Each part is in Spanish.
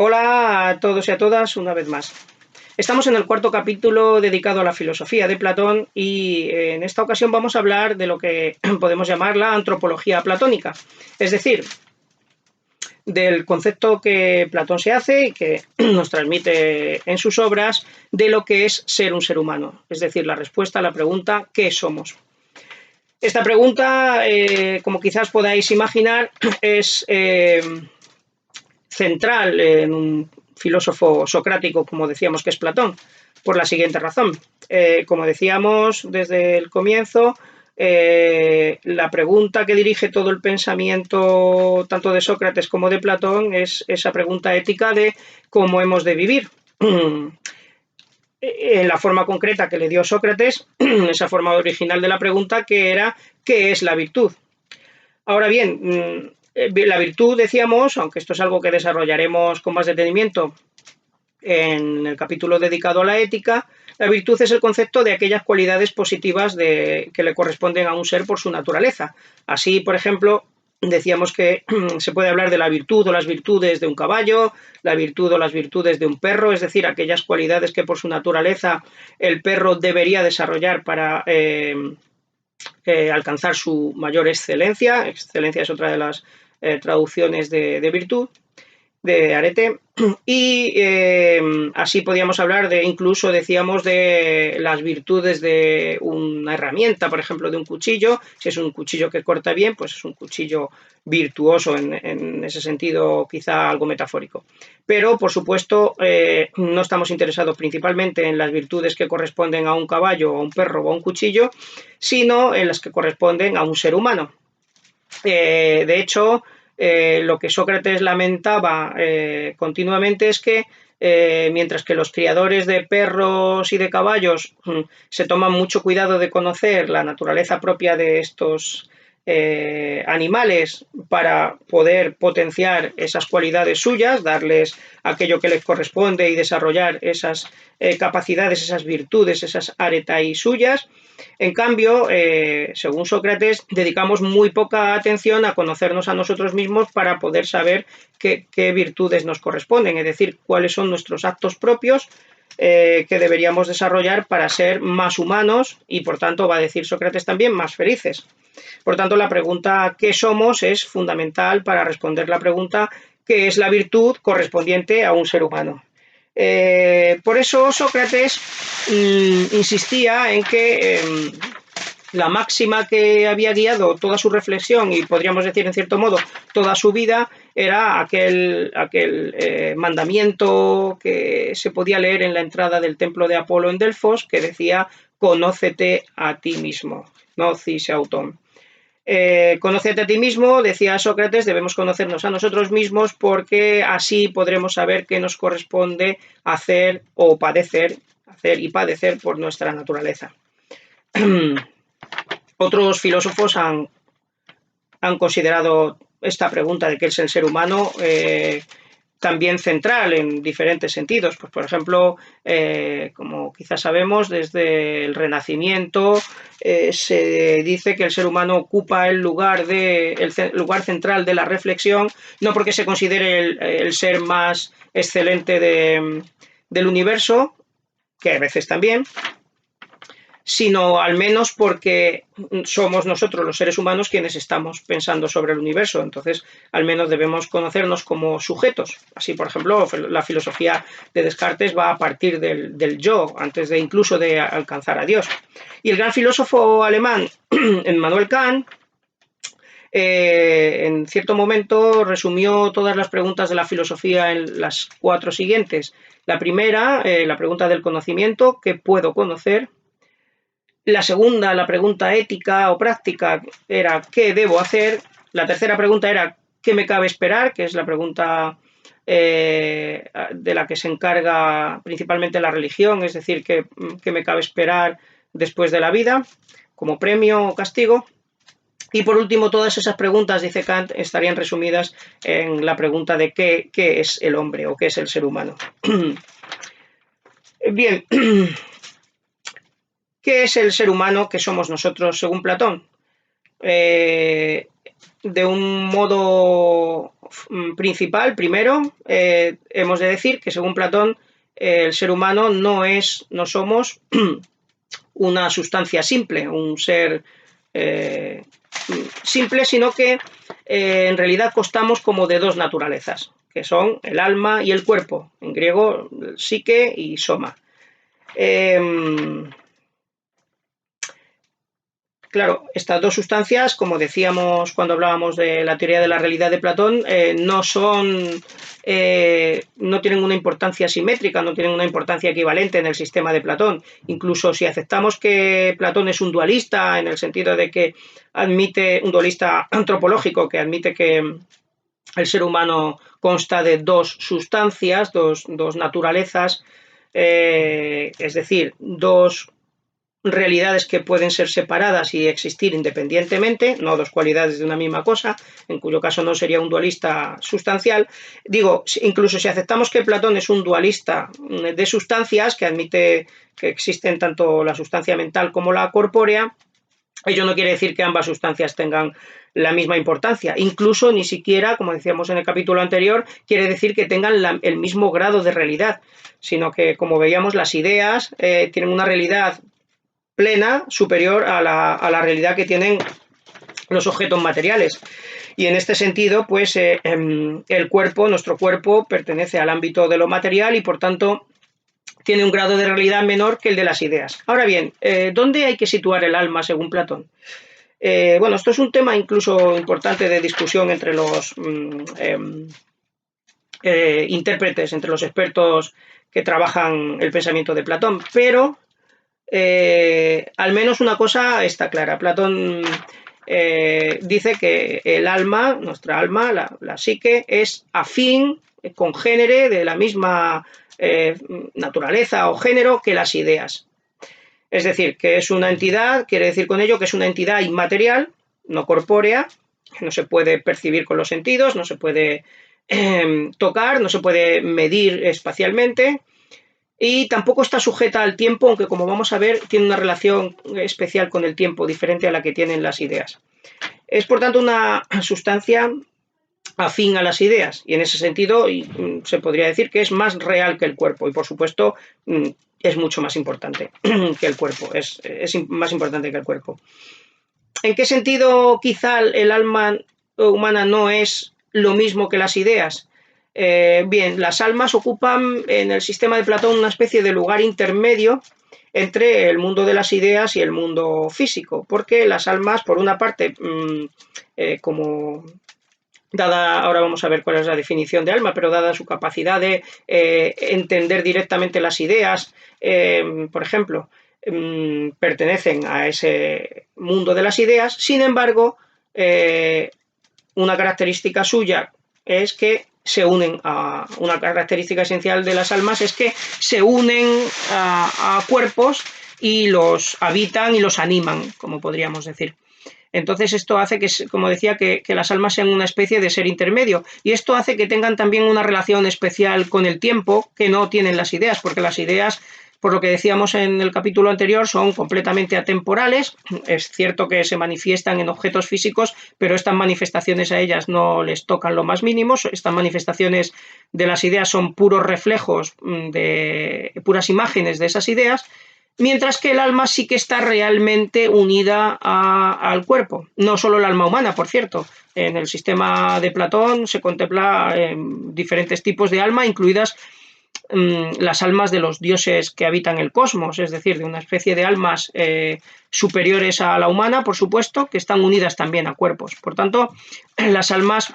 Hola a todos y a todas una vez más. Estamos en el cuarto capítulo dedicado a la filosofía de Platón y en esta ocasión vamos a hablar de lo que podemos llamar la antropología platónica, es decir, del concepto que Platón se hace y que nos transmite en sus obras de lo que es ser un ser humano, es decir, la respuesta a la pregunta ¿qué somos? Esta pregunta, como quizás podáis imaginar, es central en un filósofo socrático, como decíamos que es Platón, por la siguiente razón. Como decíamos desde el comienzo, la pregunta que dirige todo el pensamiento tanto de Sócrates como de Platón es esa pregunta ética de cómo hemos de vivir. En la forma concreta que le dio Sócrates, esa forma original de la pregunta, que era ¿qué es la virtud? Ahora bien, la virtud, decíamos, aunque esto es algo que desarrollaremos con más detenimiento en el capítulo dedicado a la ética, la virtud es el concepto de aquellas cualidades positivas que le corresponden a un ser por su naturaleza. Así, por ejemplo, decíamos que se puede hablar de la virtud o las virtudes de un caballo, la virtud o las virtudes de un perro, es decir, aquellas cualidades que por su naturaleza el perro debería desarrollar para alcanzar su mayor excelencia. Excelencia es otra de las traducciones de virtud, de arete, y así podíamos hablar de, incluso decíamos, de las virtudes de una herramienta, por ejemplo, de un cuchillo. Si es un cuchillo que corta bien, pues es un cuchillo virtuoso en ese sentido, quizá algo metafórico. Pero, por supuesto, no estamos interesados principalmente en las virtudes que corresponden a un caballo, a un perro o a un cuchillo, sino en las que corresponden a un ser humano. De hecho, lo que Sócrates lamentaba continuamente es que mientras que los criadores de perros y de caballos se toman mucho cuidado de conocer la naturaleza propia de estos animales para poder potenciar esas cualidades suyas, darles aquello que les corresponde y desarrollar esas capacidades, esas virtudes, esas aretai suyas. En cambio, según Sócrates, dedicamos muy poca atención a conocernos a nosotros mismos para poder saber qué virtudes nos corresponden, es decir, cuáles son nuestros actos propios que deberíamos desarrollar para ser más humanos y, por tanto, va a decir Sócrates también, más felices. Por tanto, la pregunta ¿qué somos? Es fundamental para responder la pregunta ¿qué es la virtud correspondiente a un ser humano? Por eso Sócrates insistía en que la máxima que había guiado toda su reflexión y podríamos decir en cierto modo toda su vida era aquel mandamiento que se podía leer en la entrada del templo de Apolo en Delfos, que decía conócete a ti mismo, gnosis auton. Conócete a ti mismo, decía Sócrates, debemos conocernos a nosotros mismos porque así podremos saber qué nos corresponde hacer o padecer, hacer y padecer por nuestra naturaleza. Otros filósofos han considerado esta pregunta de qué es el ser humano también central en diferentes sentidos. Pues, por ejemplo, como quizás sabemos, desde el Renacimiento se dice que el ser humano ocupa el lugar central de la reflexión, no porque se considere el ser más excelente del universo, que a veces también, sino al menos porque somos nosotros los seres humanos quienes estamos pensando sobre el universo. Entonces, al menos debemos conocernos como sujetos. Así, por ejemplo, la filosofía de Descartes va a partir del yo, antes de incluso de alcanzar a Dios. Y el gran filósofo alemán, Immanuel Kant, en cierto momento resumió todas las preguntas de la filosofía en las 4 siguientes. La primera, la pregunta del conocimiento, ¿qué puedo conocer? La segunda, la pregunta ética o práctica, era ¿qué debo hacer? La tercera pregunta era ¿qué me cabe esperar? Que es la pregunta de la que se encarga principalmente la religión, es decir, ¿qué me cabe esperar después de la vida como premio o castigo? Y por último, todas esas preguntas, dice Kant, estarían resumidas en la pregunta de qué es el hombre o qué es el ser humano. Bien, ¿qué es el ser humano que somos nosotros según Platón? de un modo principal, primero, hemos de decir que según Platón, el ser humano no somos una sustancia simple, un ser simple, sino que en realidad constamos como de dos naturalezas, que son el alma y el cuerpo, en griego psique y soma. Claro, estas dos sustancias, como decíamos cuando hablábamos de la teoría de la realidad de Platón, no tienen una importancia simétrica, no tienen una importancia equivalente en el sistema de Platón. Incluso si aceptamos que Platón es un dualista, en el sentido de que admite, un dualista antropológico, que admite que el ser humano consta de dos sustancias, dos naturalezas, es decir, dos realidades que pueden ser separadas y existir independientemente, no dos cualidades de una misma cosa, en cuyo caso no sería un dualista sustancial. Digo, incluso si aceptamos que Platón es un dualista de sustancias, que admite que existen tanto la sustancia mental como la corpórea, ello no quiere decir que ambas sustancias tengan la misma importancia. Incluso ni siquiera, como decíamos en el capítulo anterior, quiere decir que tengan el mismo grado de realidad, sino que, como veíamos, las ideas tienen una realidad plena superior a la realidad que tienen los objetos materiales. Y en este sentido, pues el cuerpo, nuestro cuerpo, pertenece al ámbito de lo material y, por tanto, tiene un grado de realidad menor que el de las ideas. Ahora bien, ¿dónde hay que situar el alma según Platón? Bueno, esto es un tema incluso importante de discusión entre los intérpretes, entre los expertos que trabajan el pensamiento de Platón, pero al menos una cosa está clara. Platón dice que el alma, nuestra alma, la psique, es afín, congénere, de la misma naturaleza o género que las ideas. Es decir, que es una entidad, quiere decir con ello que es una entidad inmaterial, no corpórea, que no se puede percibir con los sentidos, no se puede tocar, no se puede medir espacialmente, y tampoco está sujeta al tiempo, aunque, como vamos a ver, tiene una relación especial con el tiempo, diferente a la que tienen las ideas. Es, por tanto, una sustancia afín a las ideas, y en ese sentido se podría decir que es más real que el cuerpo, y por supuesto es mucho más importante que el cuerpo, es más importante que el cuerpo. ¿En qué sentido quizá el alma humana no es lo mismo que las ideas? Bien, las almas ocupan en el sistema de Platón una especie de lugar intermedio entre el mundo de las ideas y el mundo físico, porque las almas, por una parte, como dada, ahora vamos a ver cuál es la definición de alma, pero dada su capacidad de entender directamente las ideas, por ejemplo, pertenecen a ese mundo de las ideas. Sin embargo, una característica suya es que se unen a una característica esencial de las almas, es que se unen a cuerpos y los habitan y los animan, como podríamos decir. Entonces esto hace que, como decía, que las almas sean una especie de ser intermedio, y esto hace que tengan también una relación especial con el tiempo que no tienen las ideas, porque las ideas, por lo que decíamos en el capítulo anterior, son completamente atemporales. Es cierto que se manifiestan en objetos físicos, pero estas manifestaciones a ellas no les tocan lo más mínimo. Estas manifestaciones de las ideas son puros reflejos, puras imágenes de esas ideas, mientras que el alma sí que está realmente unida al cuerpo. No solo el alma humana, por cierto. En el sistema de Platón se contempla diferentes tipos de alma, incluidas las almas de los dioses que habitan el cosmos, es decir, de una especie de almas superiores a la humana, por supuesto, que están unidas también a cuerpos. Por tanto, las almas,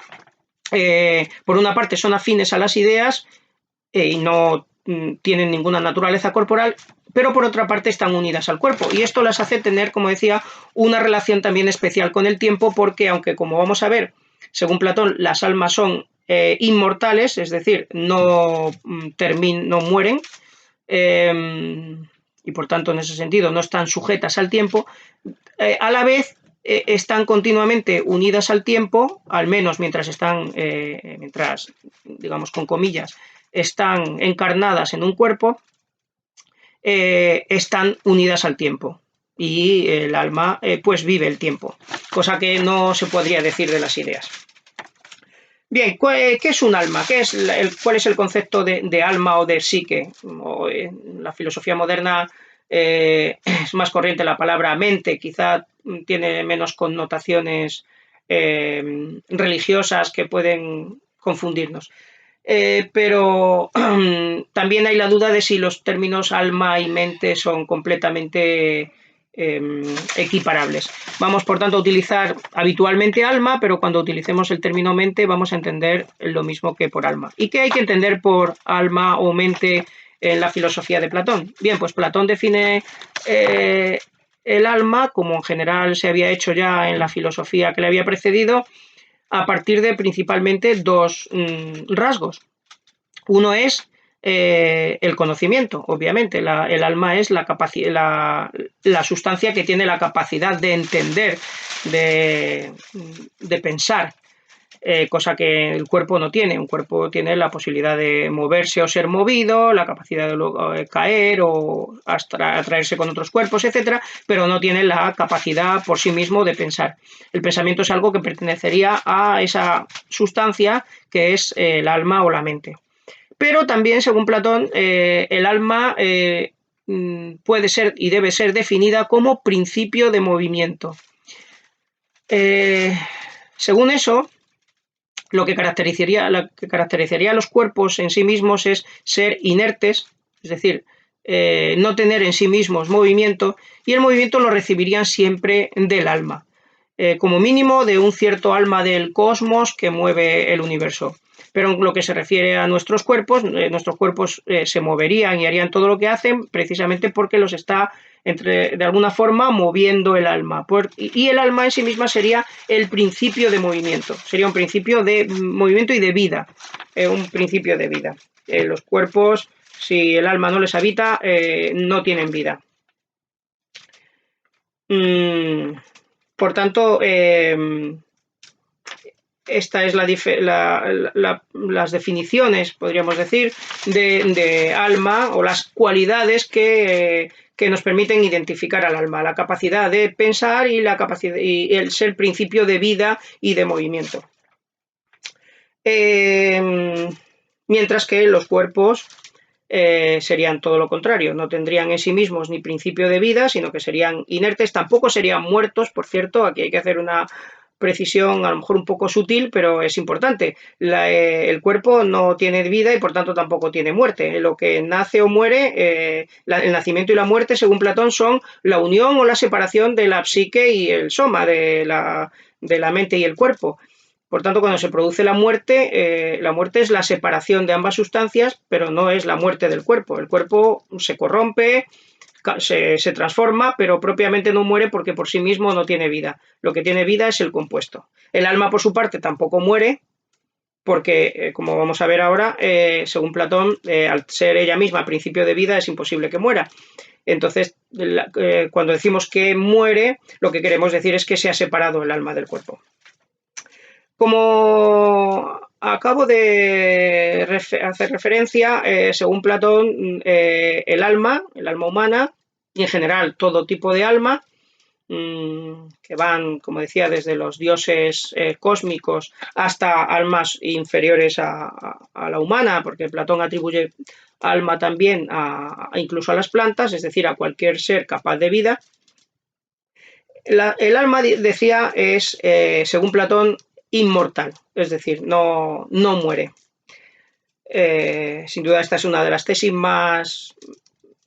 por una parte, son afines a las ideas y no tienen ninguna naturaleza corporal, pero por otra parte están unidas al cuerpo, y esto las hace tener, como decía, una relación también especial con el tiempo, porque aunque, como vamos a ver, según Platón, las almas son inmortales, es decir, no mueren, y por tanto en ese sentido no están sujetas al tiempo, a la vez están continuamente unidas al tiempo, al menos mientras están, digamos, con comillas, están encarnadas en un cuerpo, están unidas al tiempo. y el alma pues vive el tiempo, cosa que no se podría decir de las ideas. Bien, ¿qué es un alma? ¿Cuál es el concepto de alma o de psique? En la filosofía moderna es más corriente la palabra mente, quizá tiene menos connotaciones religiosas que pueden confundirnos. Pero también hay la duda de si los términos alma y mente son completamente equiparables. Vamos, por tanto, a utilizar habitualmente alma, pero cuando utilicemos el término mente vamos a entender lo mismo que por alma. ¿Y qué hay que entender por alma o mente en la filosofía de Platón? Bien, pues Platón define el alma, como en general se había hecho ya en la filosofía que le había precedido, a partir de principalmente dos rasgos. Uno es el conocimiento, obviamente. El alma es la sustancia que tiene la capacidad de entender, de pensar, cosa que el cuerpo no tiene. Un cuerpo tiene la posibilidad de moverse o ser movido, la capacidad de caer o atraerse con otros cuerpos, etcétera, pero no tiene la capacidad por sí mismo de pensar. El pensamiento es algo que pertenecería a esa sustancia que es el alma o la mente. Pero también, según Platón, el alma puede ser y debe ser definida como principio de movimiento. Según eso, lo que caracterizaría a los cuerpos en sí mismos es ser inertes, es decir, no tener en sí mismos movimiento, y el movimiento lo recibirían siempre del alma, como mínimo de un cierto alma del cosmos que mueve el universo. Pero en lo que se refiere a nuestros cuerpos se moverían y harían todo lo que hacen precisamente porque los está de alguna forma moviendo el alma. Y el alma en sí misma sería el principio de movimiento, sería un principio de movimiento y de vida, un principio de vida. Los cuerpos, si el alma no les habita, no tienen vida. Por tanto, esta es las definiciones, podríamos decir, de alma o las cualidades que nos permiten identificar al alma, la capacidad de pensar y el ser principio de vida y de movimiento. Mientras que los cuerpos serían todo lo contrario, no tendrían en sí mismos ni principio de vida, sino que serían inertes, tampoco serían muertos, por cierto, aquí hay que hacer una precisión a lo mejor un poco sutil, pero es importante. El cuerpo no tiene vida y por tanto tampoco tiene muerte. Lo que nace o muere, el nacimiento y la muerte, según Platón, son la unión o la separación de la psique y el soma, de la mente y el cuerpo. Por tanto, cuando se produce la muerte es la separación de ambas sustancias, pero no es la muerte del cuerpo. El cuerpo se corrompe, se transforma, pero propiamente no muere porque por sí mismo no tiene vida. Lo que tiene vida es el compuesto. El alma, por su parte, tampoco muere, porque, como vamos a ver ahora, según Platón, al ser ella misma principio de vida, es imposible que muera. Entonces, cuando decimos que muere, lo que queremos decir es que se ha separado el alma del cuerpo. Como acabo de hacer referencia, según Platón, el alma humana, y en general todo tipo de alma, que van, como decía, desde los dioses cósmicos hasta almas inferiores a la humana, porque Platón atribuye alma también incluso a las plantas, es decir, a cualquier ser capaz de vida. El alma, decía, es, según Platón, inmortal, es decir, no muere. Sin duda esta es una de las tesis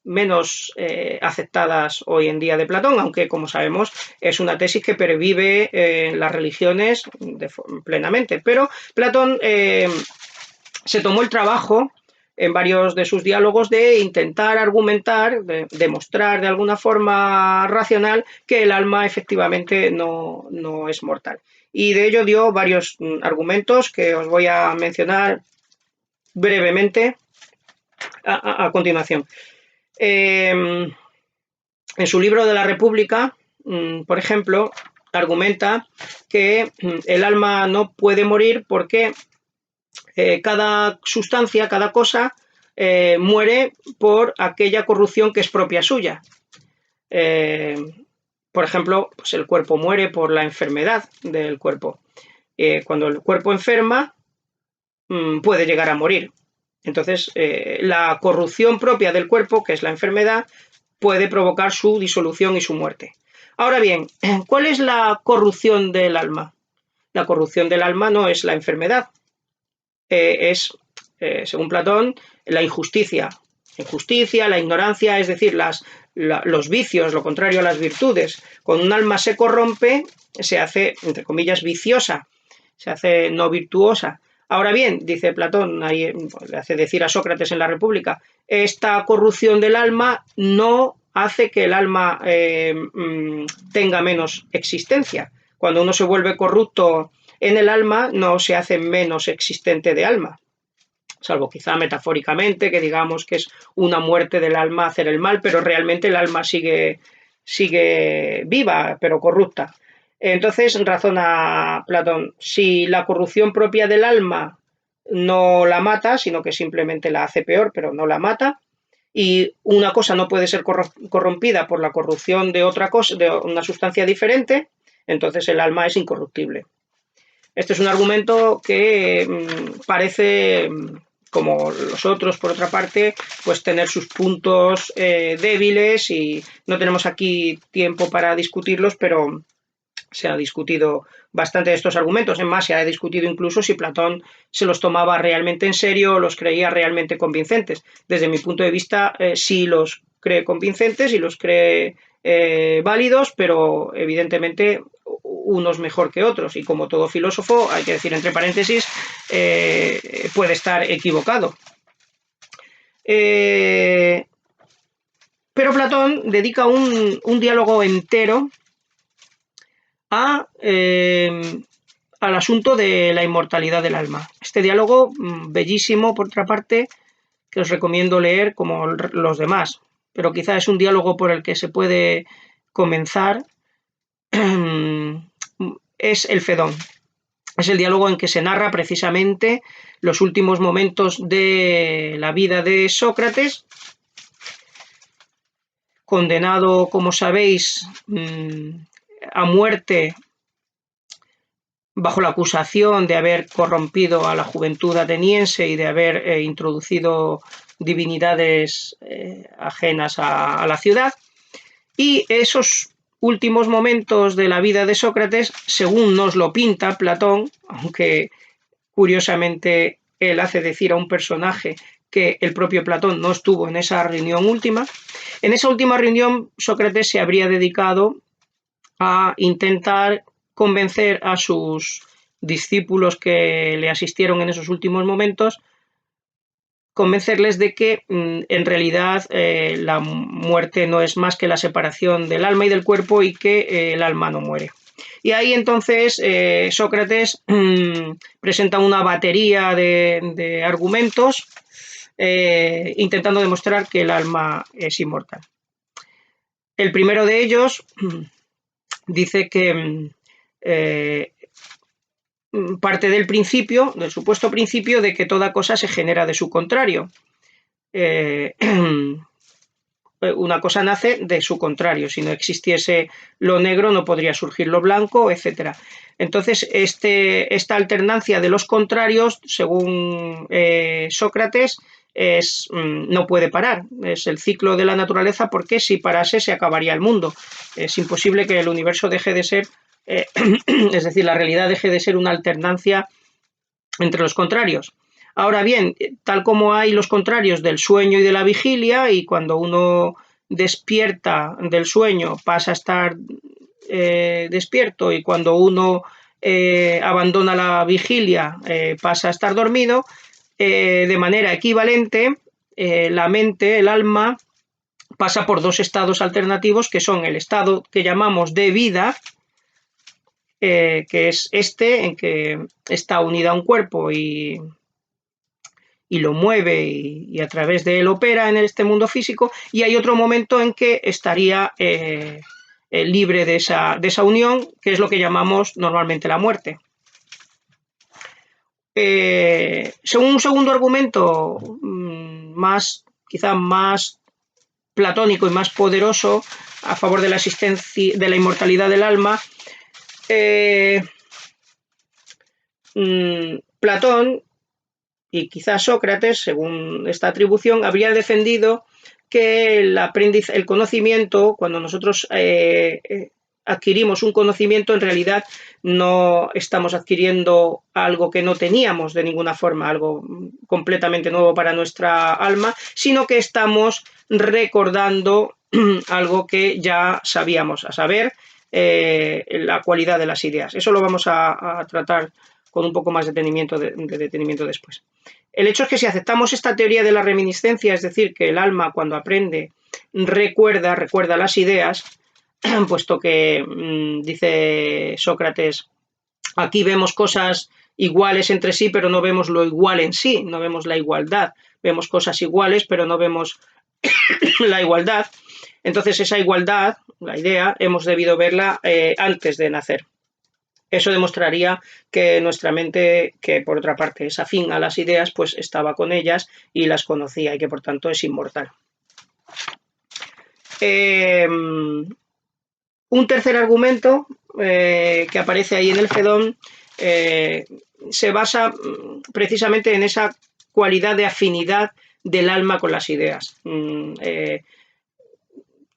menos aceptadas hoy en día de Platón, aunque, como sabemos, es una tesis que pervive en las religiones plenamente. Pero Platón se tomó el trabajo en varios de sus diálogos de intentar argumentar, de demostrar de alguna forma racional que el alma efectivamente no es mortal. Y de ello dio varios argumentos que os voy a mencionar brevemente a continuación. En su libro de la República, por ejemplo, argumenta que el alma no puede morir porque cada sustancia, cada cosa, muere por aquella corrupción que es propia suya. Eh, por ejemplo, pues el cuerpo muere por la enfermedad del cuerpo. Cuando el cuerpo enferma, puede llegar a morir. Entonces, la corrupción propia del cuerpo, que es la enfermedad, puede provocar su disolución y su muerte. Ahora bien, ¿cuál es la corrupción del alma? La corrupción del alma no es la enfermedad, es, según Platón, la injusticia. Injusticia, la ignorancia, es decir, los vicios, lo contrario a las virtudes. Cuando un alma se corrompe, se hace, entre comillas, viciosa, se hace no virtuosa. Ahora bien, dice Platón, ahí, le hace decir a Sócrates en la República, esta corrupción del alma no hace que el alma tenga menos existencia. Cuando uno se vuelve corrupto en el alma, no se hace menos existente de alma, salvo quizá metafóricamente, que digamos que es una muerte del alma hacer el mal, pero realmente el alma sigue viva, pero corrupta. Entonces razona Platón, si la corrupción propia del alma no la mata, sino que simplemente la hace peor, pero no la mata, y una cosa no puede ser corrompida por la corrupción de otra cosa, de una sustancia diferente, entonces el alma es incorruptible. Este es un argumento que parece, como los otros, por otra parte, pues tener sus puntos débiles, y no tenemos aquí tiempo para discutirlos, pero se ha discutido bastante de estos argumentos. Es más, se ha discutido incluso si Platón se los tomaba realmente en serio o los creía realmente convincentes. Desde mi punto de vista, sí los cree convincentes y los cree válidos, pero evidentemente unos mejor que otros. Y como todo filósofo, hay que decir entre paréntesis, puede estar equivocado. Pero Platón dedica un diálogo entero al asunto de la inmortalidad del alma. Este diálogo, bellísimo, por otra parte, que os recomiendo leer como los demás, pero quizá es un diálogo por el que se puede comenzar, es el Fedón. Es el diálogo en que se narra precisamente los últimos momentos de la vida de Sócrates, condenado, como sabéis, a muerte bajo la acusación de haber corrompido a la juventud ateniense y de haber introducido divinidades ajenas a la ciudad. Y esos últimos momentos de la vida de Sócrates, según nos lo pinta Platón, aunque curiosamente él hace decir a un personaje que el propio Platón no estuvo en esa reunión última, en esa última reunión Sócrates se habría dedicado a intentar convencer a sus discípulos que le asistieron en esos últimos momentos, convencerles de que en realidad la muerte no es más que la separación del alma y del cuerpo, y que el alma no muere. Y ahí entonces Sócrates presenta una batería de argumentos intentando demostrar que el alma es inmortal. El primero de ellos dice que parte del principio, del supuesto principio de que toda cosa se genera de su contrario. Una cosa nace de su contrario. Si no existiese lo negro, no podría surgir lo blanco, etc. Entonces, esta alternancia de los contrarios, según Sócrates, no puede parar. Es el ciclo de la naturaleza, porque si parase se acabaría el mundo. Es imposible que el universo deje de ser, es decir, la realidad deje de ser una alternancia entre los contrarios. Ahora bien, tal como hay los contrarios del sueño y de la vigilia, y cuando uno despierta del sueño pasa a estar despierto, y cuando uno abandona la vigilia pasa a estar dormido, de manera equivalente, la mente, el alma, pasa por dos estados alternativos, que son el estado que llamamos de vida, que es en que está unida a un cuerpo y lo mueve y a través de él opera en este mundo físico, y hay otro momento en que estaría libre de esa unión, que es lo que llamamos normalmente la muerte. Según un segundo argumento, quizá más platónico y más poderoso, a favor de la existencia, de la inmortalidad del alma, Platón y quizás Sócrates, según esta atribución, habría defendido que el conocimiento, cuando nosotros adquirimos un conocimiento, en realidad no estamos adquiriendo algo que no teníamos de ninguna forma, algo completamente nuevo para nuestra alma, sino que estamos recordando algo que ya sabíamos, a saber, la cualidad de las ideas. Eso lo vamos a tratar con un poco más de detenimiento después. El hecho es que si aceptamos esta teoría de la reminiscencia, es decir, que el alma cuando aprende recuerda las ideas, puesto que dice Sócrates, aquí vemos cosas iguales entre sí, pero no vemos lo igual en sí, no vemos la igualdad, vemos cosas iguales, pero no vemos la igualdad. Entonces esa igualdad, la idea, hemos debido verla antes de nacer. Eso demostraría que nuestra mente, que por otra parte es afín a las ideas, pues estaba con ellas y las conocía y que por tanto es inmortal. Un tercer argumento que aparece ahí en el Fedón se basa precisamente en esa cualidad de afinidad del alma con las ideas.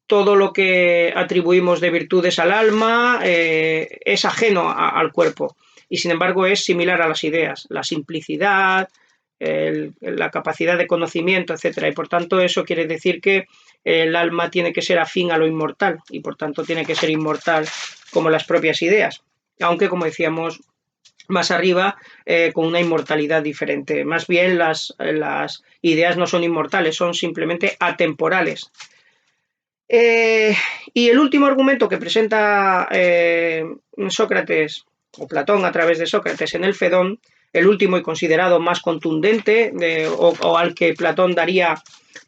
Todo lo que atribuimos de virtudes al alma es ajeno al cuerpo y sin embargo es similar a las ideas, la simplicidad, la capacidad de conocimiento, etc. Y por tanto eso quiere decir que el alma tiene que ser afín a lo inmortal y por tanto tiene que ser inmortal como las propias ideas, aunque como decíamos más arriba, con una inmortalidad diferente. Más bien las ideas no son inmortales, son simplemente atemporales. Y el último argumento que presenta Sócrates, o Platón a través de Sócrates en el Fedón, el último y considerado más contundente, o al que Platón daría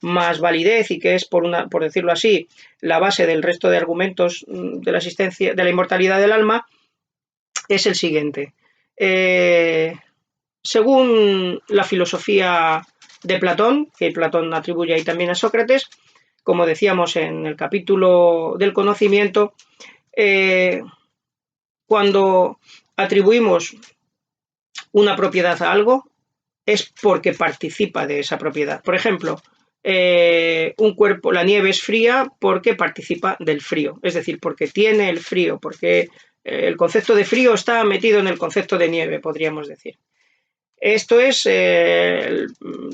más validez y que es, por decirlo así, la base del resto de argumentos de la existencia, de la inmortalidad del alma, es el siguiente. Según la filosofía de Platón, que Platón atribuye ahí también a Sócrates, como decíamos en el capítulo del conocimiento, cuando atribuimos una propiedad a algo es porque participa de esa propiedad. Por ejemplo, un cuerpo, la nieve es fría porque participa del frío, es decir, porque tiene el frío, porque el concepto de frío está metido en el concepto de nieve, podríamos decir. Esto es,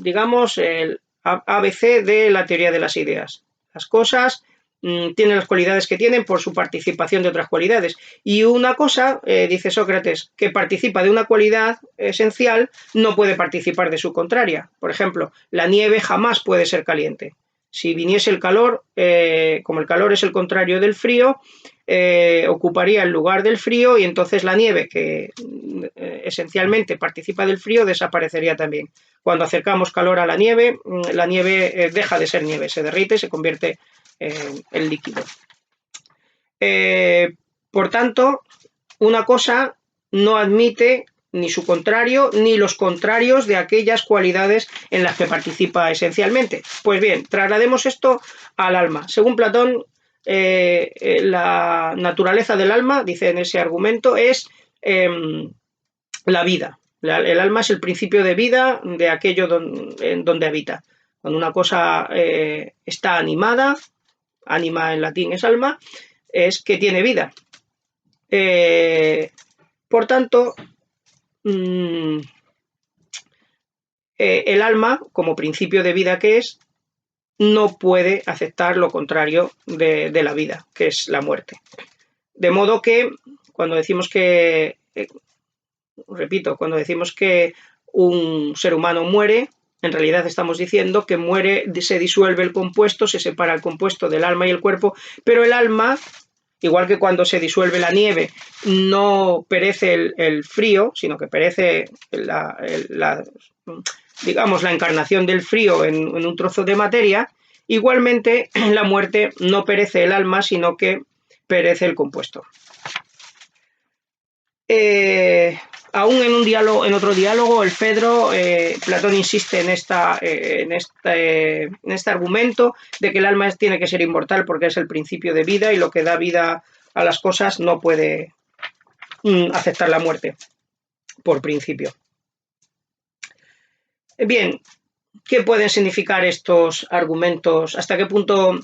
digamos, el ABC de la teoría de las ideas. Las cosas tienen las cualidades que tienen por su participación de otras cualidades. Y una cosa, dice Sócrates, que participa de una cualidad esencial, no puede participar de su contraria. Por ejemplo, la nieve jamás puede ser caliente. Si viniese el calor, como el calor es el contrario del frío, ocuparía el lugar del frío y entonces la nieve, que esencialmente participa del frío, desaparecería también. Cuando acercamos calor a la nieve deja de ser nieve, se derrite y se convierte en líquido. Por tanto, una cosa no admite ni su contrario ni los contrarios de aquellas cualidades en las que participa esencialmente. Pues bien, traslademos esto al alma. Según Platón, la naturaleza del alma, dice en ese argumento, es la vida. El alma es el principio de vida de aquello en donde habita. Cuando una cosa está animada, ánima en latín es alma, es que tiene vida. Por tanto, el alma, como principio de vida que es, no puede aceptar lo contrario de la vida, que es la muerte. De modo que cuando decimos que, repito, cuando decimos que un ser humano muere, en realidad estamos diciendo que muere, se disuelve el compuesto, se separa el compuesto del alma y el cuerpo, pero el alma, igual que cuando se disuelve la nieve, no perece el frío, sino que perece digamos, la encarnación del frío en un trozo de materia. Igualmente, en la muerte no perece el alma, sino que perece el compuesto. Aún en un diálogo, en otro diálogo, el Fedro, Platón insiste en este argumento de que el alma tiene que ser inmortal porque es el principio de vida y lo que da vida a las cosas no puede aceptar la muerte por principio. Bien, ¿qué pueden significar estos argumentos? ¿Hasta qué punto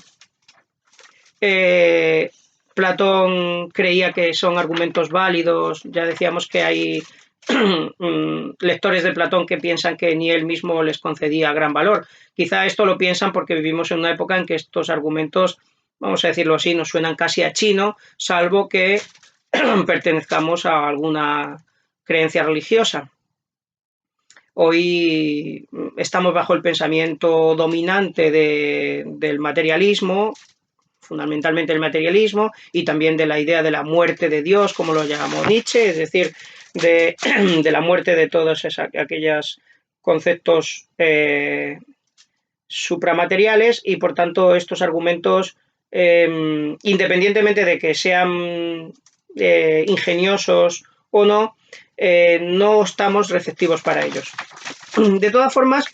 Platón creía que son argumentos válidos? Ya decíamos que hay lectores de Platón que piensan que ni él mismo les concedía gran valor. Quizá esto lo piensan porque vivimos en una época en que estos argumentos, vamos a decirlo así, nos suenan casi a chino, salvo que pertenezcamos a alguna creencia religiosa. Hoy estamos bajo el pensamiento dominante del materialismo, fundamentalmente el materialismo, y también de la idea de la muerte de Dios, como lo llamó Nietzsche, es decir, de la muerte de todos aquellos conceptos supramateriales, y por tanto estos argumentos, independientemente de que sean ingeniosos o no, no estamos receptivos para ellos. De todas formas,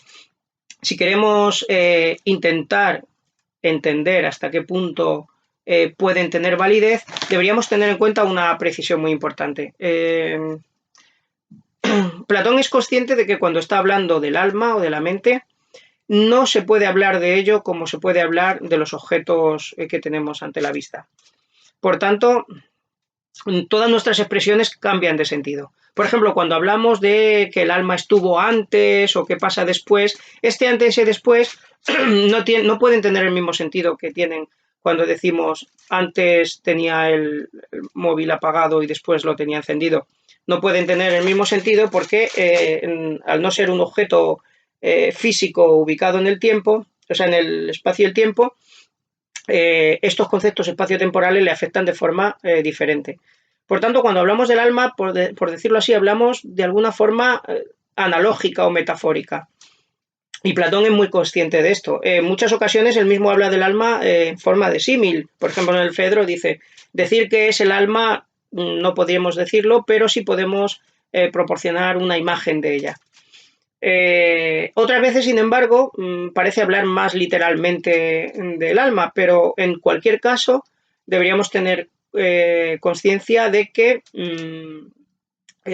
si queremos intentar entender hasta qué punto pueden tener validez, deberíamos tener en cuenta una precisión muy importante. Platón es consciente de que cuando está hablando del alma o de la mente, no se puede hablar de ello como se puede hablar de los objetos que tenemos ante la vista. Por tanto, todas nuestras expresiones cambian de sentido. Por ejemplo, cuando hablamos de que el alma estuvo antes o qué pasa después, este antes y después no pueden tener el mismo sentido que tienen cuando decimos antes tenía el móvil apagado y después lo tenía encendido. No pueden tener el mismo sentido porque al no ser un objeto físico ubicado en el tiempo, o sea, en el espacio y el tiempo, estos conceptos espaciotemporales le afectan de forma diferente. Por tanto, cuando hablamos del alma, por decirlo así, hablamos de alguna forma analógica o metafórica. Y Platón es muy consciente de esto. En muchas ocasiones él mismo habla del alma en forma de símil. Por ejemplo, en el Fedro dice, decir que es el alma no podríamos decirlo, pero sí podemos proporcionar una imagen de ella. Otras veces, sin embargo, parece hablar más literalmente del alma, pero en cualquier caso deberíamos tener conciencia de que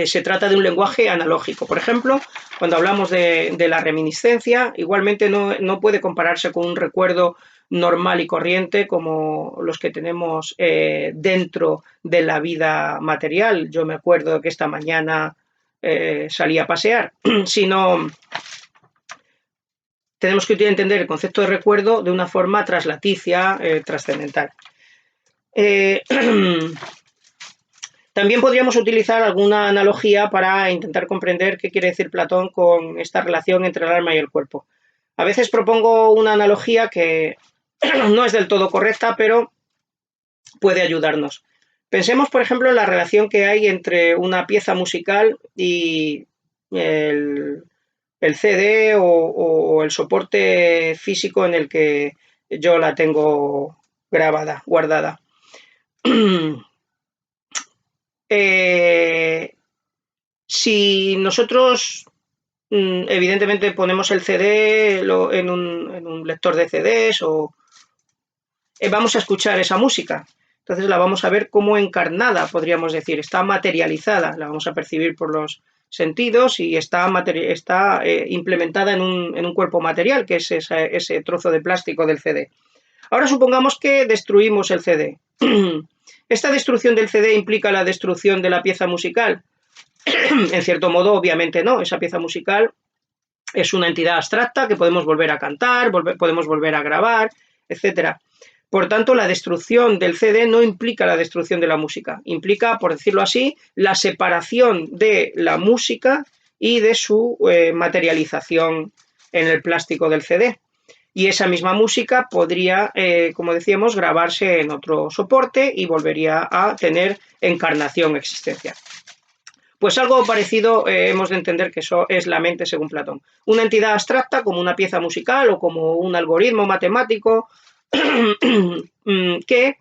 se trata de un lenguaje analógico. Por ejemplo, cuando hablamos de la reminiscencia, igualmente no puede compararse con un recuerdo normal y corriente como los que tenemos dentro de la vida material. Yo me acuerdo que esta mañana salí a pasear, sino tenemos que entender el concepto de recuerdo de una forma traslaticia, trascendental. También podríamos utilizar alguna analogía para intentar comprender qué quiere decir Platón con esta relación entre el alma y el cuerpo. A veces propongo una analogía que no es del todo correcta, pero puede ayudarnos. Pensemos, por ejemplo, en la relación que hay entre una pieza musical y el CD o el soporte físico en el que yo la tengo grabada, guardada. Si nosotros, evidentemente, ponemos el CD en un lector de CDs o vamos a escuchar esa música. Entonces la vamos a ver como encarnada, podríamos decir, está materializada, la vamos a percibir por los sentidos y está implementada en un cuerpo material, que es ese trozo de plástico del CD. Ahora supongamos que destruimos el CD. ¿Esta destrucción del CD implica la destrucción de la pieza musical? En cierto modo, obviamente no. Esa pieza musical es una entidad abstracta que podemos volver a cantar, podemos volver a grabar, etc. Por tanto, la destrucción del CD no implica la destrucción de la música, implica, por decirlo así, la separación de la música y de su materialización en el plástico del CD. Y esa misma música podría, como decíamos, grabarse en otro soporte y volvería a tener encarnación existencial. Pues algo parecido hemos de entender que eso es la mente según Platón. Una entidad abstracta como una pieza musical o como un algoritmo matemático que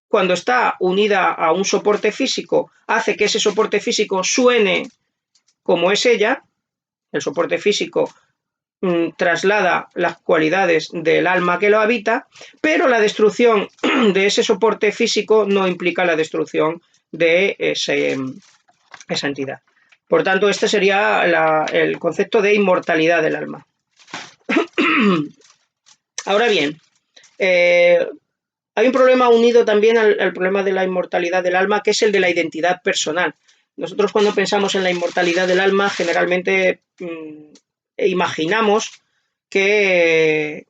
cuando está unida a un soporte físico, hace que ese soporte físico suene como es ella. El soporte físico traslada las cualidades del alma que lo habita, pero la destrucción de ese soporte físico no implica la destrucción de esa entidad. Por tanto, este sería el concepto de inmortalidad del alma. Ahora bien, hay un problema unido también al problema de la inmortalidad del alma, que es el de la identidad personal. Nosotros, cuando pensamos en la inmortalidad del alma, generalmente imaginamos que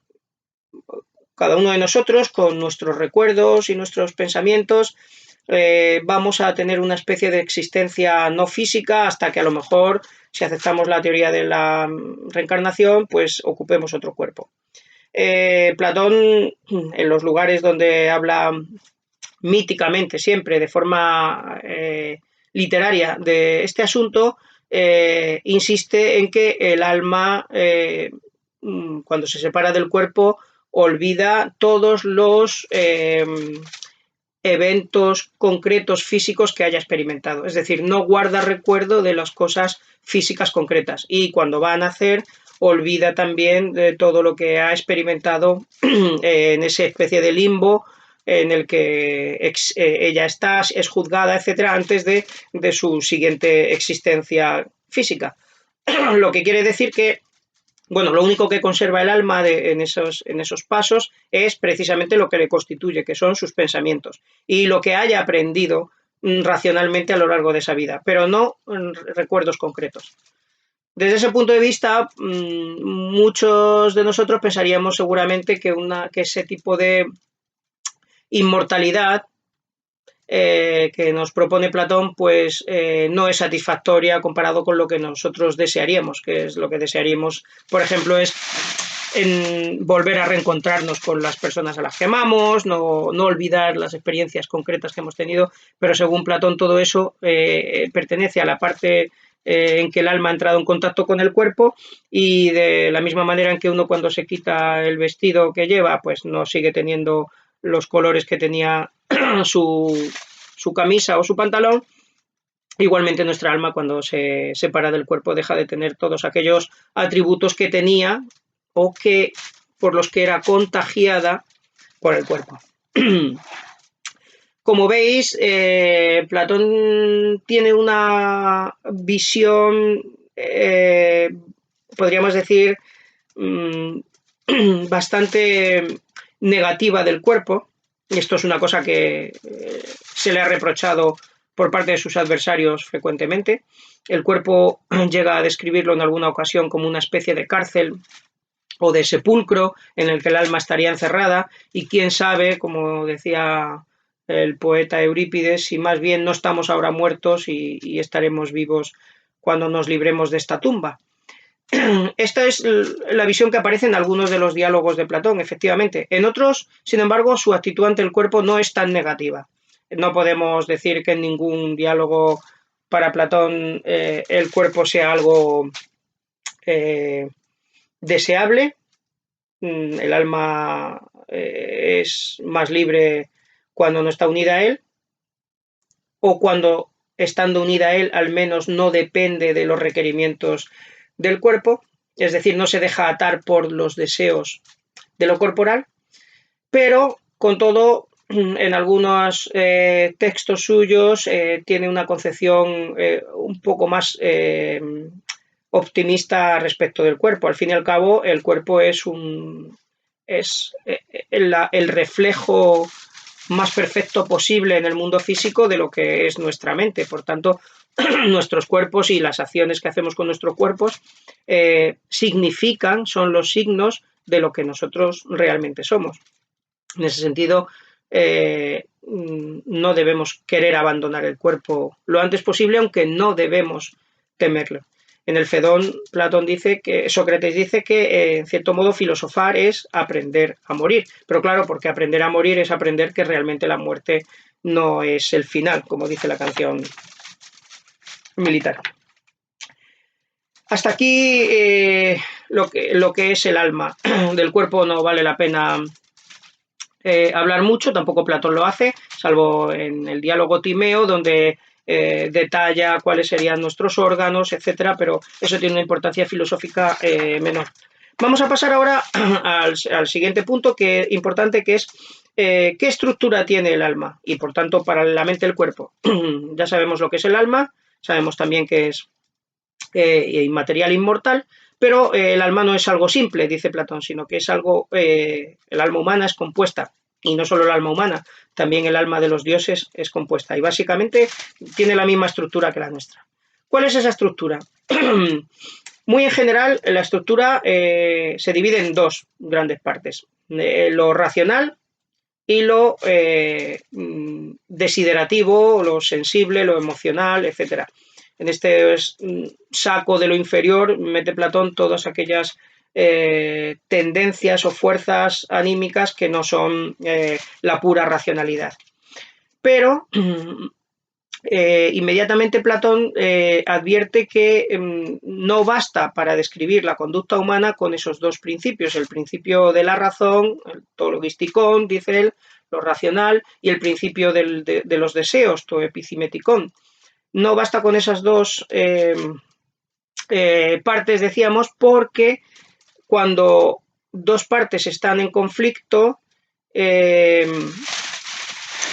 cada uno de nosotros, con nuestros recuerdos y nuestros pensamientos, vamos a tener una especie de existencia no física hasta que, a lo mejor, si aceptamos la teoría de la reencarnación, pues ocupemos otro cuerpo. Platón, en los lugares donde habla míticamente, siempre de forma literaria, de este asunto, insiste en que el alma, cuando se separa del cuerpo, olvida todos los eventos concretos físicos que haya experimentado. Es decir, no guarda recuerdo de las cosas físicas concretas, y cuando va a nacer olvida también de todo lo que ha experimentado en esa especie de limbo en el que ella está, es juzgada, etcétera, antes de su siguiente existencia física. Lo que quiere decir que, bueno, lo único que conserva el alma en esos pasos es precisamente lo que le constituye, que son sus pensamientos y lo que haya aprendido racionalmente a lo largo de esa vida, pero no recuerdos concretos. Desde ese punto de vista, muchos de nosotros pensaríamos seguramente que ese tipo de inmortalidad que nos propone Platón, pues no es satisfactoria comparado con lo que nosotros desearíamos, que es lo que desearíamos, por ejemplo, es volver a reencontrarnos con las personas a las que amamos, no olvidar las experiencias concretas que hemos tenido, pero según Platón todo eso pertenece a la parte en que el alma ha entrado en contacto con el cuerpo, y de la misma manera en que uno, cuando se quita el vestido que lleva, pues no sigue teniendo los colores que tenía su camisa o su pantalón. Igualmente, nuestra alma, cuando se separa del cuerpo, deja de tener todos aquellos atributos que tenía o por los que era contagiada por el cuerpo. Como veis, Platón tiene una visión, podríamos decir, bastante negativa del cuerpo, y esto es una cosa que se le ha reprochado por parte de sus adversarios frecuentemente. El cuerpo llega a describirlo en alguna ocasión como una especie de cárcel o de sepulcro en el que el alma estaría encerrada, y quién sabe, como decía el poeta Eurípides, si más bien no estamos ahora muertos y estaremos vivos cuando nos libremos de esta tumba. Esta es la visión que aparece en algunos de los diálogos de Platón, efectivamente. En otros, sin embargo, su actitud ante el cuerpo no es tan negativa. No podemos decir que en ningún diálogo para Platón el cuerpo sea algo deseable. El alma es más libre cuando no está unida a él, o cuando, estando unida a él, al menos no depende de los requerimientos del cuerpo, es decir, no se deja atar por los deseos de lo corporal. Pero, con todo, en algunos textos suyos tiene una concepción un poco más optimista respecto del cuerpo. Al fin y al cabo, el cuerpo es el reflejo más perfecto posible en el mundo físico de lo que es nuestra mente. Por tanto, nuestros cuerpos y las acciones que hacemos con nuestros cuerpos son los signos de lo que nosotros realmente somos. En ese sentido, no debemos querer abandonar el cuerpo lo antes posible, aunque no debemos temerlo. En el Fedón, Sócrates dice que, en cierto modo, filosofar es aprender a morir. Pero claro, porque aprender a morir es aprender que realmente la muerte no es el final, como dice la canción militar. Hasta aquí lo que es el alma. Del cuerpo no vale la pena hablar mucho, tampoco Platón lo hace, salvo en el diálogo Timeo, donde detalla cuáles serían nuestros órganos, etcétera, pero eso tiene una importancia filosófica menor. Vamos a pasar ahora al siguiente punto importante, que es qué estructura tiene el alma y, por tanto, paralelamente el cuerpo. Ya sabemos lo que es el alma, sabemos también que es inmaterial, inmortal, pero el alma no es algo simple, dice Platón, sino que es algo, el alma humana es compuesta, y no solo el alma humana, también el alma de los dioses es compuesta, y básicamente tiene la misma estructura que la nuestra. ¿Cuál es esa estructura? Muy en general, la estructura se divide en dos grandes partes, lo racional y lo desiderativo, lo sensible, lo emocional, etc. En este saco de lo inferior mete Platón todas aquellas tendencias o fuerzas anímicas que no son la pura racionalidad. Pero inmediatamente Platón advierte que no basta para describir la conducta humana con esos dos principios, el principio de la razón, el logisticón, dice él, lo racional, y el principio de los deseos, to epicimeticón. No basta con esas dos partes, decíamos, porque cuando dos partes están en conflicto,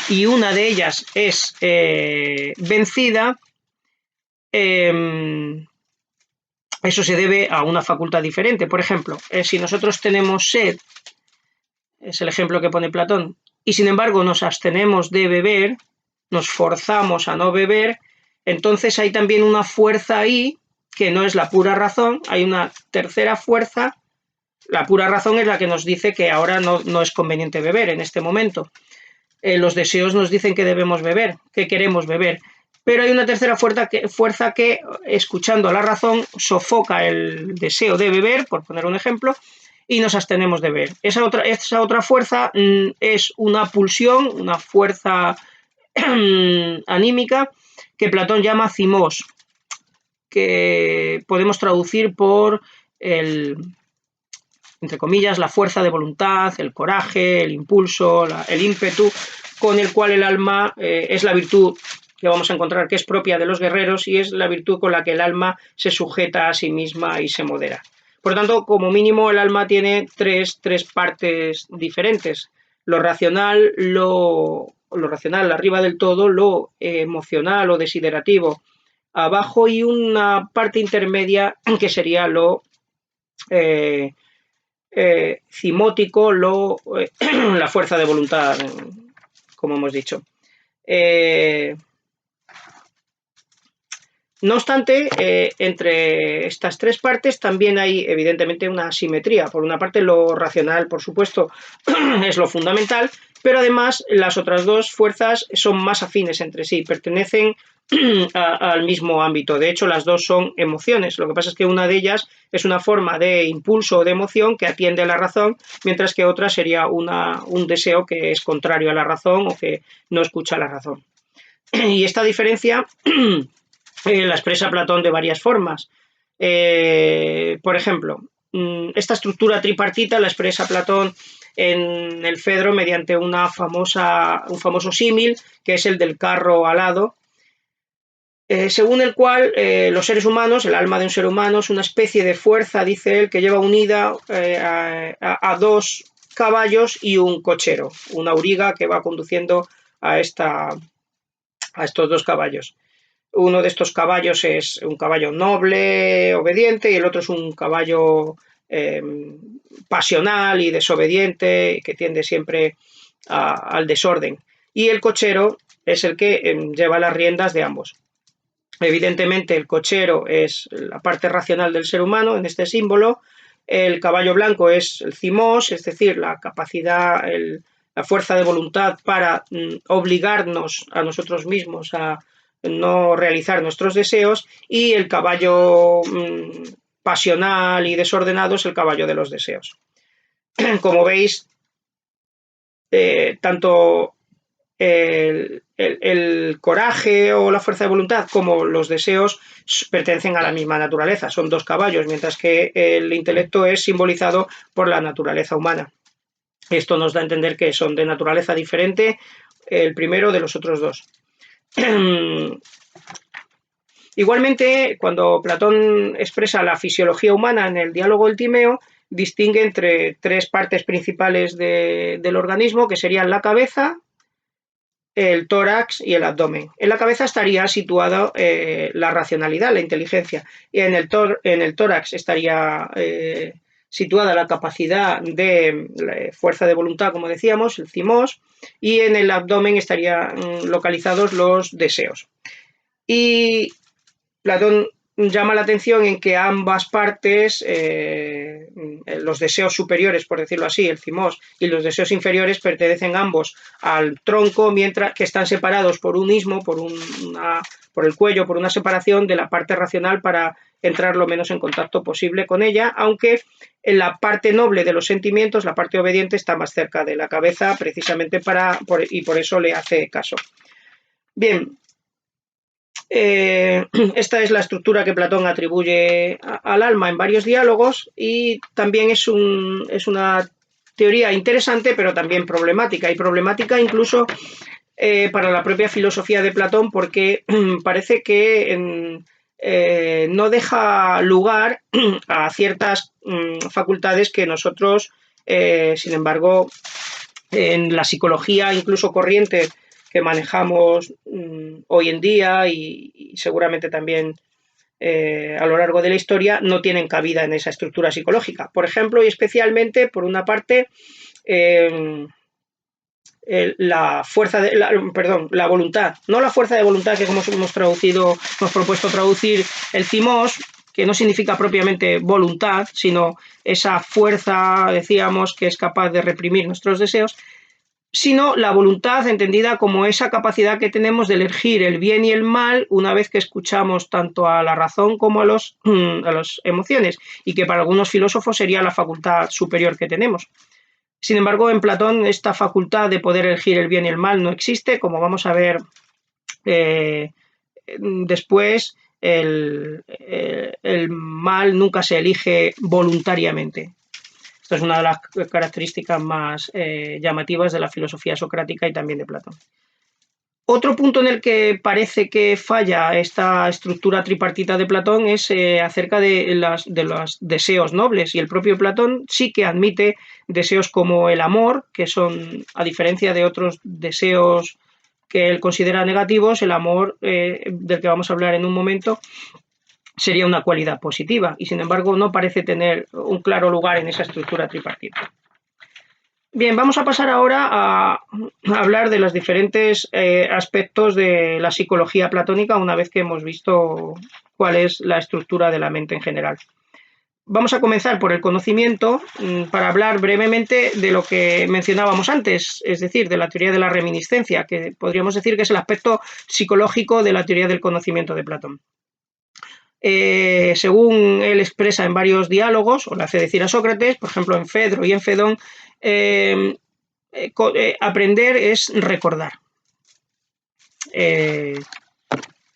y una de ellas es vencida, eso se debe a una facultad diferente. Por ejemplo, si nosotros tenemos sed, es el ejemplo que pone Platón, y sin embargo nos abstenemos de beber, nos forzamos a no beber, entonces hay también una fuerza ahí que no es la pura razón, hay una tercera fuerza. La pura razón es la que nos dice que ahora no es conveniente beber en este momento. Los deseos nos dicen que debemos beber, que queremos beber. Pero hay una tercera fuerza que, escuchando a la razón, sofoca el deseo de beber, por poner un ejemplo, y nos abstenemos de beber. Esa otra fuerza es una pulsión, una fuerza anímica que Platón llama cimos, que podemos traducir por entre comillas, la fuerza de voluntad, el coraje, el impulso, el ímpetu, con el cual el alma es la virtud que vamos a encontrar que es propia de los guerreros y es la virtud con la que el alma se sujeta a sí misma y se modera. Por lo tanto, como mínimo, el alma tiene tres partes diferentes. Lo racional, arriba del todo, lo emocional o desiderativo abajo, y una parte intermedia que sería lo cimótico, la fuerza de voluntad, como hemos dicho. No obstante, entre estas tres partes también hay evidentemente una asimetría. Por una parte, lo racional, por supuesto, es lo fundamental, pero además las otras dos fuerzas son más afines entre sí, pertenecen al mismo ámbito. De hecho, las dos son emociones. Lo que pasa es que una de ellas es una forma de impulso o de emoción que atiende a la razón, mientras que otra sería un deseo que es contrario a la razón o que no escucha la razón. Y esta diferencia la expresa Platón de varias formas. Por ejemplo, esta estructura tripartita la expresa Platón en el Fedro mediante un famoso símil, que es el del carro alado, según el cual los seres humanos, el alma de un ser humano, es una especie de fuerza, dice él, que lleva unida a dos caballos y un cochero, una auriga que va conduciendo a estos dos caballos. Uno de estos caballos es un caballo noble, obediente, y el otro es un caballo pasional y desobediente, que tiende siempre al desorden. Y el cochero es el que lleva las riendas de ambos. Evidentemente, el cochero es la parte racional del ser humano en este símbolo. El caballo blanco es el cimos, es decir, la capacidad, la fuerza de voluntad para obligarnos a nosotros mismos a no realizar nuestros deseos, y el caballo pasional y desordenado es el caballo de los deseos. Como veis, tanto el coraje o la fuerza de voluntad como los deseos pertenecen a la misma naturaleza, son dos caballos, mientras que el intelecto es simbolizado por la naturaleza humana. Esto nos da a entender que son de naturaleza diferente el primero de los otros dos. Igualmente, cuando Platón expresa la fisiología humana en el diálogo del Timeo, distingue entre tres partes principales del organismo, que serían la cabeza, el tórax y el abdomen. En la cabeza estaría situada la racionalidad, la inteligencia, y en el tórax estaría situada la capacidad de fuerza de voluntad, como decíamos, el thimos, y en el abdomen estarían localizados los deseos. Y Platón llama la atención en que ambas partes, los deseos superiores, por decirlo así, el thimos, y los deseos inferiores pertenecen ambos al tronco, mientras que están separados por un istmo, por el cuello, por una separación de la parte racional para entrar lo menos en contacto posible con ella, aunque en la parte noble de los sentimientos, la parte obediente, está más cerca de la cabeza, precisamente y por eso le hace caso. Bien. Esta es la estructura que Platón atribuye al alma en varios diálogos y también es una teoría interesante, pero también problemática, y problemática incluso para la propia filosofía de Platón, porque parece que no deja lugar a ciertas facultades que nosotros, sin embargo, en la psicología incluso corriente que manejamos hoy en día y seguramente también a lo largo de la historia, no tienen cabida en esa estructura psicológica. Por ejemplo, y especialmente, por una parte, la voluntad, no la fuerza de voluntad, que como hemos propuesto traducir el thimos, que no significa propiamente voluntad, sino esa fuerza, decíamos, que es capaz de reprimir nuestros deseos, sino la voluntad entendida como esa capacidad que tenemos de elegir el bien y el mal una vez que escuchamos tanto a la razón como a las emociones, y que para algunos filósofos sería la facultad superior que tenemos. Sin embargo, en Platón esta facultad de poder elegir el bien y el mal no existe, como vamos a ver después. El mal nunca se elige voluntariamente. Esta es una de las características más llamativas de la filosofía socrática y también de Platón. Otro punto en el que parece que falla esta estructura tripartita de Platón es acerca de los deseos nobles, y el propio Platón sí que admite deseos como el amor, que son, a diferencia de otros deseos que él considera negativos, el amor, del que vamos a hablar en un momento, sería una cualidad positiva, y sin embargo no parece tener un claro lugar en esa estructura tripartita. Bien, vamos a pasar ahora a hablar de los diferentes aspectos de la psicología platónica, una vez que hemos visto cuál es la estructura de la mente en general. Vamos a comenzar por el conocimiento, para hablar brevemente de lo que mencionábamos antes, es decir, de la teoría de la reminiscencia, que podríamos decir que es el aspecto psicológico de la teoría del conocimiento de Platón. Según él expresa en varios diálogos, o le hace decir a Sócrates, por ejemplo en Fedro y en Fedón, aprender es recordar.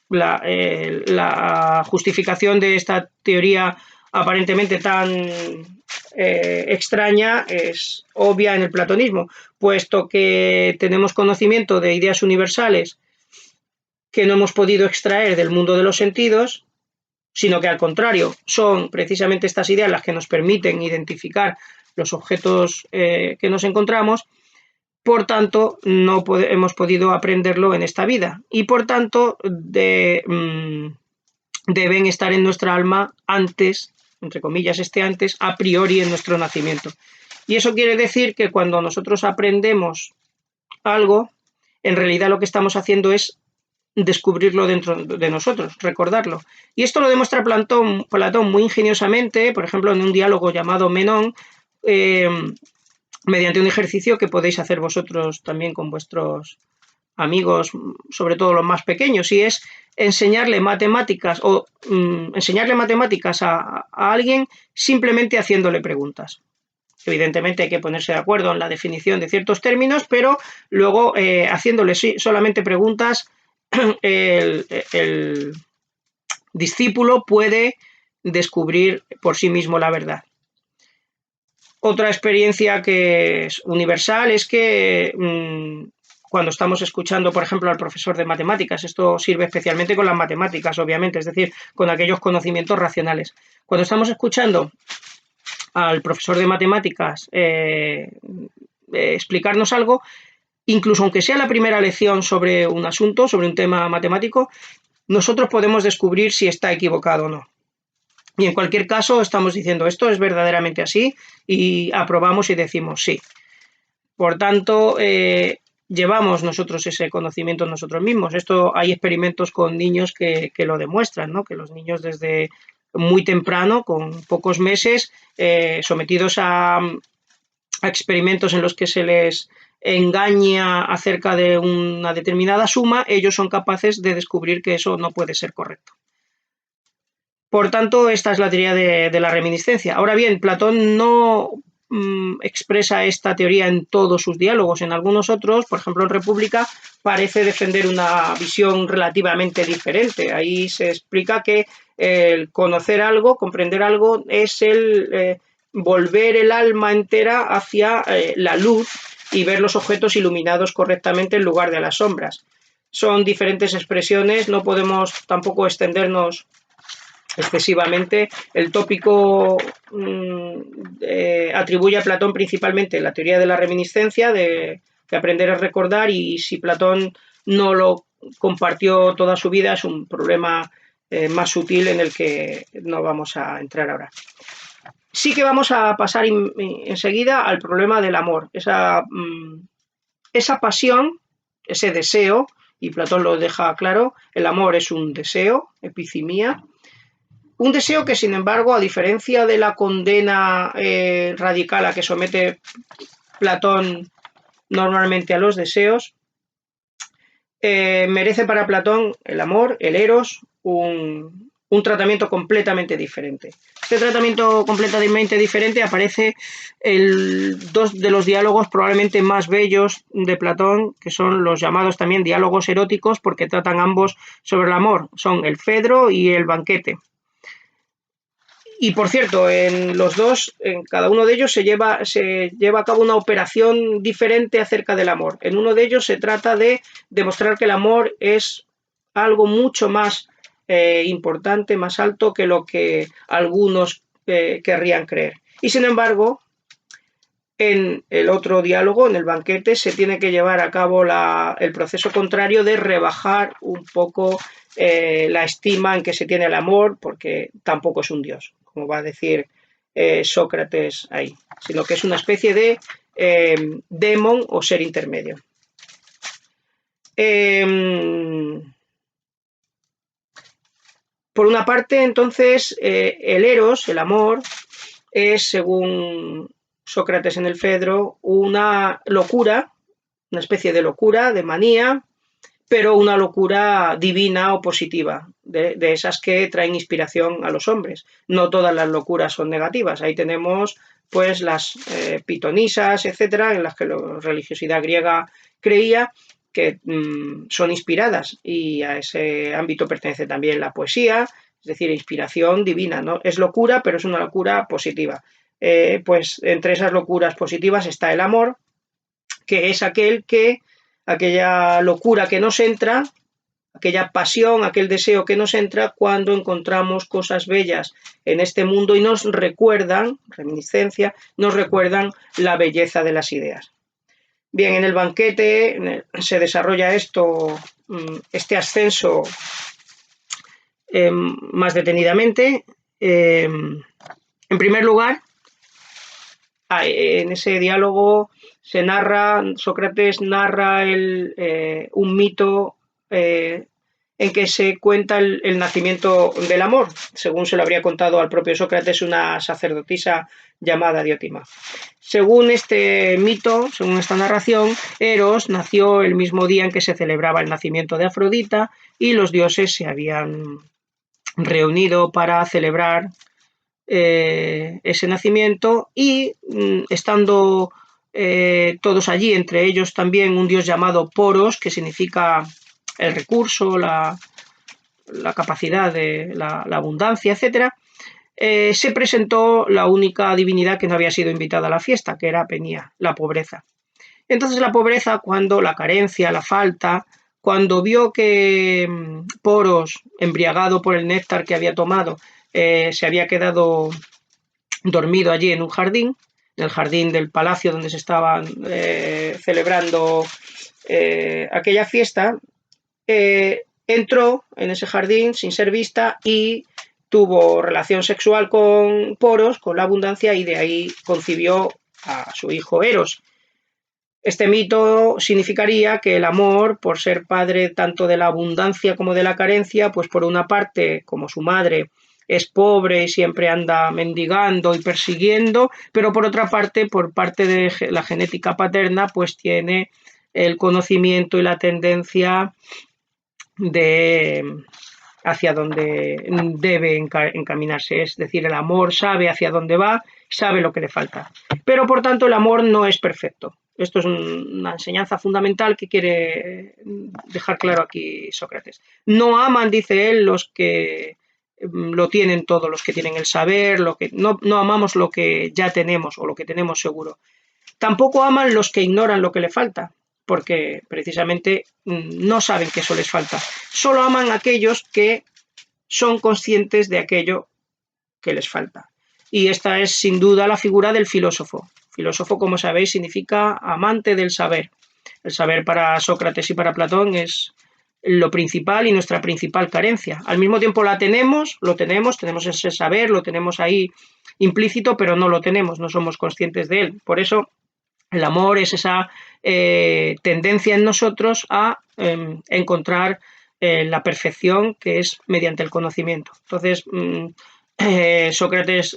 La justificación de esta teoría aparentemente tan extraña es obvia en el platonismo, puesto que tenemos conocimiento de ideas universales que no hemos podido extraer del mundo de los sentidos, sino que al contrario, son precisamente estas ideas las que nos permiten identificar los objetos que nos encontramos. Por tanto, no hemos podido aprenderlo en esta vida, y por tanto deben estar en nuestra alma antes, entre comillas antes, a priori en nuestro nacimiento. Y eso quiere decir que cuando nosotros aprendemos algo, en realidad lo que estamos haciendo es descubrirlo dentro de nosotros, recordarlo. Y esto lo demuestra Platón muy ingeniosamente, por ejemplo, en un diálogo llamado Menón, mediante un ejercicio que podéis hacer vosotros también con vuestros amigos, sobre todo los más pequeños, y es enseñarle matemáticas a alguien simplemente haciéndole preguntas. Evidentemente hay que ponerse de acuerdo en la definición de ciertos términos, pero luego haciéndole solamente preguntas, el discípulo puede descubrir por sí mismo la verdad. Otra experiencia que es universal es que cuando estamos escuchando, por ejemplo, al profesor de matemáticas, esto sirve especialmente con las matemáticas, obviamente, es decir, con aquellos conocimientos racionales. Cuando estamos escuchando al profesor de matemáticas explicarnos algo, incluso aunque sea la primera lección sobre un asunto, sobre un tema matemático, nosotros podemos descubrir si está equivocado o no. Y en cualquier caso estamos diciendo esto es verdaderamente así y aprobamos y decimos sí. Por tanto, llevamos nosotros ese conocimiento nosotros mismos. Esto hay experimentos con niños que lo demuestran, ¿no? Que los niños desde muy temprano, con pocos meses, sometidos a experimentos en los que se les engaña acerca de una determinada suma, ellos son capaces de descubrir que eso no puede ser correcto. Por tanto, esta es la teoría de la reminiscencia. Ahora bien, Platón no expresa esta teoría en todos sus diálogos. En algunos otros, por ejemplo en República, parece defender una visión relativamente diferente. Ahí se explica que el conocer algo, comprender algo, es el volver el alma entera hacia la luz y ver los objetos iluminados correctamente en lugar de las sombras. Son diferentes expresiones, no podemos tampoco extendernos excesivamente. El tópico atribuye a Platón principalmente la teoría de la reminiscencia, de aprender a recordar, y si Platón no lo compartió toda su vida es un problema más sutil en el que no vamos a entrar ahora. Sí que vamos a pasar enseguida al problema del amor, esa pasión, ese deseo, y Platón lo deja claro, el amor es un deseo, epicimia, un deseo que, sin embargo, a diferencia de la condena radical a que somete Platón normalmente a los deseos, merece para Platón el amor, el eros, un tratamiento completamente diferente. Este tratamiento completamente diferente aparece en dos de los diálogos probablemente más bellos de Platón, que son los llamados también diálogos eróticos, porque tratan ambos sobre el amor. Son el Fedro y el Banquete. Y por cierto, en los dos, en cada uno de ellos se lleva a cabo una operación diferente acerca del amor. En uno de ellos se trata de demostrar que el amor es algo mucho más importante, más alto que lo que algunos querrían creer. Y sin embargo, en el otro diálogo, en el Banquete, se tiene que llevar a cabo el proceso contrario de rebajar un poco la estima en que se tiene el amor, porque tampoco es un dios, como va a decir Sócrates ahí, sino que es una especie de demon o ser intermedio. Por una parte, entonces, el eros, el amor, es, según Sócrates en el Fedro, una locura, una especie de locura, de manía, pero una locura divina o positiva, de esas que traen inspiración a los hombres. No todas las locuras son negativas. Ahí tenemos pues las pitonisas, etcétera, en las que la religiosidad griega creía que son inspiradas, y a ese ámbito pertenece también la poesía, es decir, inspiración divina, ¿no? Es locura, pero es una locura positiva. Pues entre esas locuras positivas está el amor, que es aquella locura que nos entra, aquella pasión, aquel deseo que nos entra cuando encontramos cosas bellas en este mundo y nos recuerdan, reminiscencia, nos recuerdan la belleza de las ideas. Bien, en el Banquete se desarrolla este ascenso más detenidamente. En primer lugar, en ese diálogo Sócrates narra un mito en que se cuenta el nacimiento del amor, según se lo habría contado al propio Sócrates una sacerdotisa llamada Diótima. Según este mito, según esta narración, Eros nació el mismo día en que se celebraba el nacimiento de Afrodita, y los dioses se habían reunido para celebrar ese nacimiento, y estando todos allí, entre ellos también un dios llamado Poros, que significa el recurso, la capacidad, la abundancia, etc., se presentó la única divinidad que no había sido invitada a la fiesta, que era Penia, la pobreza. Entonces la pobreza, cuando la carencia, la falta, cuando vio que Poros, embriagado por el néctar que había tomado, se había quedado dormido allí en un jardín, en el jardín del palacio donde se estaban celebrando aquella fiesta, entró en ese jardín sin ser vista y tuvo relación sexual con Poros, con la abundancia, y de ahí concibió a su hijo Eros. Este mito significaría que el amor, por ser padre tanto de la abundancia como de la carencia, pues por una parte, como su madre es pobre y siempre anda mendigando y persiguiendo, pero por otra parte, por parte de la genética paterna, pues tiene el conocimiento y la tendencia de hacia donde debe encaminarse, es decir, el amor sabe hacia dónde va, sabe lo que le falta. Pero por tanto el amor no es perfecto. Esto es una enseñanza fundamental que quiere dejar claro aquí Sócrates. No aman, dice él, los que lo tienen todo, los que tienen el saber, no amamos lo que ya tenemos o lo que tenemos seguro. Tampoco aman los que ignoran lo que le falta, porque precisamente no saben que eso les falta. Solo aman a aquellos que son conscientes de aquello que les falta. Y esta es sin duda la figura del filósofo. Filósofo, como sabéis, significa amante del saber. El saber para Sócrates y para Platón es lo principal y nuestra principal carencia. Al mismo tiempo lo tenemos ese saber, lo tenemos ahí implícito, pero no lo tenemos, no somos conscientes de él. Por eso el amor es esa tendencia en nosotros a encontrar la perfección, que es mediante el conocimiento. Entonces, Sócrates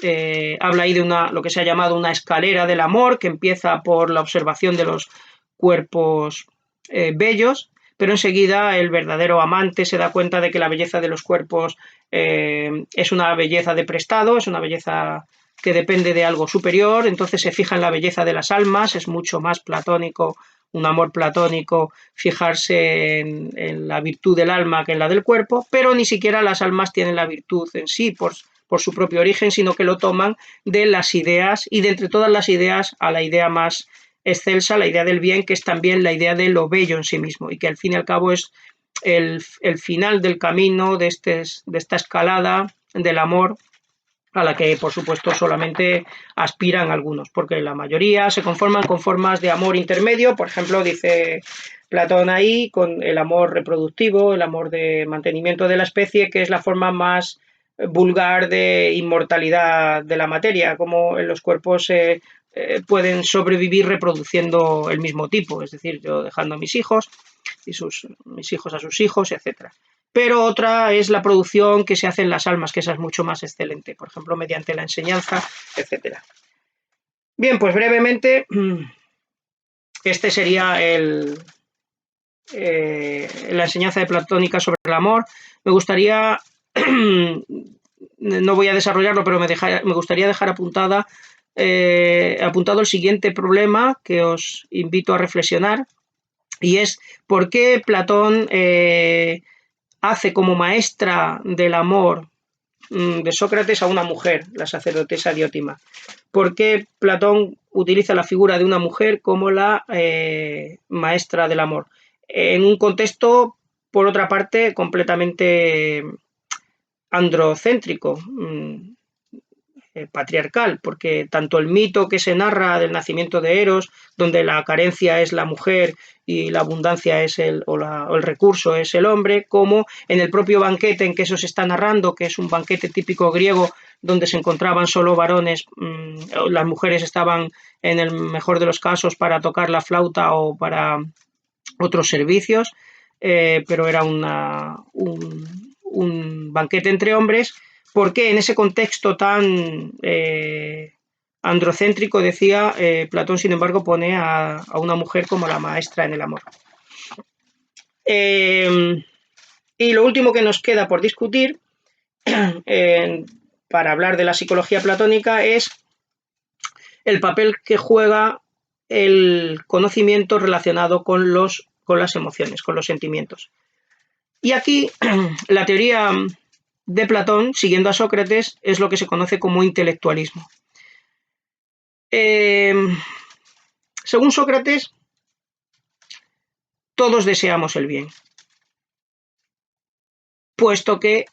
habla ahí de lo que se ha llamado una escalera del amor, que empieza por la observación de los cuerpos bellos, pero enseguida el verdadero amante se da cuenta de que la belleza de los cuerpos es una belleza de prestado, es una belleza que depende de algo superior, entonces se fija en la belleza de las almas, es mucho más platónico, un amor platónico, fijarse en la virtud del alma que en la del cuerpo, pero ni siquiera las almas tienen la virtud en sí por su propio origen, sino que lo toman de las ideas y de entre todas las ideas a la idea más excelsa, la idea del bien, que es también la idea de lo bello en sí mismo y que al fin y al cabo es el final del camino de esta escalada del amor, a la que por supuesto solamente aspiran algunos, porque la mayoría se conforman con formas de amor intermedio, por ejemplo, dice Platón ahí, con el amor reproductivo, el amor de mantenimiento de la especie, que es la forma más vulgar de inmortalidad de la materia, como en los cuerpos pueden sobrevivir reproduciendo el mismo tipo, es decir, yo dejando a mis hijos y mis hijos a sus hijos, etcétera. Pero otra es la producción que se hace en las almas, que esa es mucho más excelente, por ejemplo, mediante la enseñanza, etcétera. Bien, pues brevemente, este sería la enseñanza de Platónica sobre el amor. Me gustaría, no voy a desarrollarlo, pero me gustaría dejar apuntado el siguiente problema que os invito a reflexionar, y es por qué Platón hace como maestra del amor de Sócrates a una mujer, la sacerdotisa Diótima. ¿Por qué Platón utiliza la figura de una mujer como la maestra del amor? En un contexto, por otra parte, completamente androcéntrico, patriarcal, porque tanto el mito que se narra del nacimiento de Eros, donde la carencia es la mujer y la abundancia es el recurso es el hombre, como en el propio banquete en que eso se está narrando, que es un banquete típico griego donde se encontraban solo varones, las mujeres estaban en el mejor de los casos para tocar la flauta o para otros servicios, pero era un banquete entre hombres. ¿Por qué en ese contexto tan androcéntrico, decía Platón, sin embargo, pone a una mujer como la maestra en el amor? Y lo último que nos queda por discutir para hablar de la psicología platónica es el papel que juega el conocimiento relacionado con las emociones, con los sentimientos. Y aquí la teoría de Platón, siguiendo a Sócrates, es lo que se conoce como intelectualismo. Según Sócrates, todos deseamos el bien, puesto que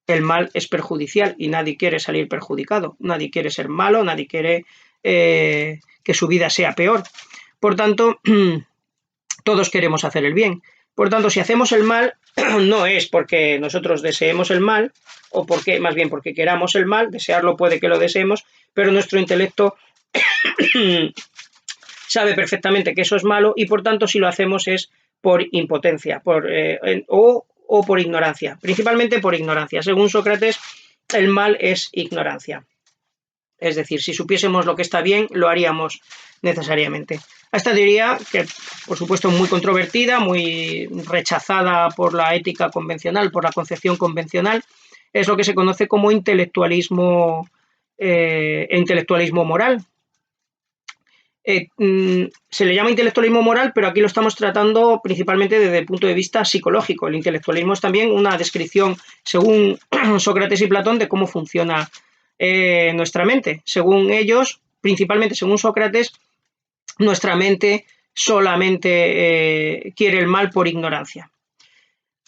el mal es perjudicial y nadie quiere salir perjudicado, nadie quiere ser malo, nadie quiere que su vida sea peor. Por tanto, todos queremos hacer el bien. Por tanto, si hacemos el mal, no es porque nosotros deseemos el mal, o porque, más bien porque queramos el mal, desearlo puede que lo deseemos, pero nuestro intelecto sabe perfectamente que eso es malo y por tanto si lo hacemos es por impotencia o por ignorancia, principalmente por ignorancia. Según Sócrates, el mal es ignorancia. Es decir, si supiésemos lo que está bien, lo haríamos necesariamente. A esta teoría, que por supuesto es muy controvertida, muy rechazada por la ética convencional, por la concepción convencional, es lo que se conoce como intelectualismo moral. Se le llama intelectualismo moral, pero aquí lo estamos tratando principalmente desde el punto de vista psicológico. El intelectualismo es también una descripción, según Sócrates y Platón, de cómo funciona nuestra mente. Según ellos, principalmente según Sócrates, nuestra mente solamente quiere el mal por ignorancia.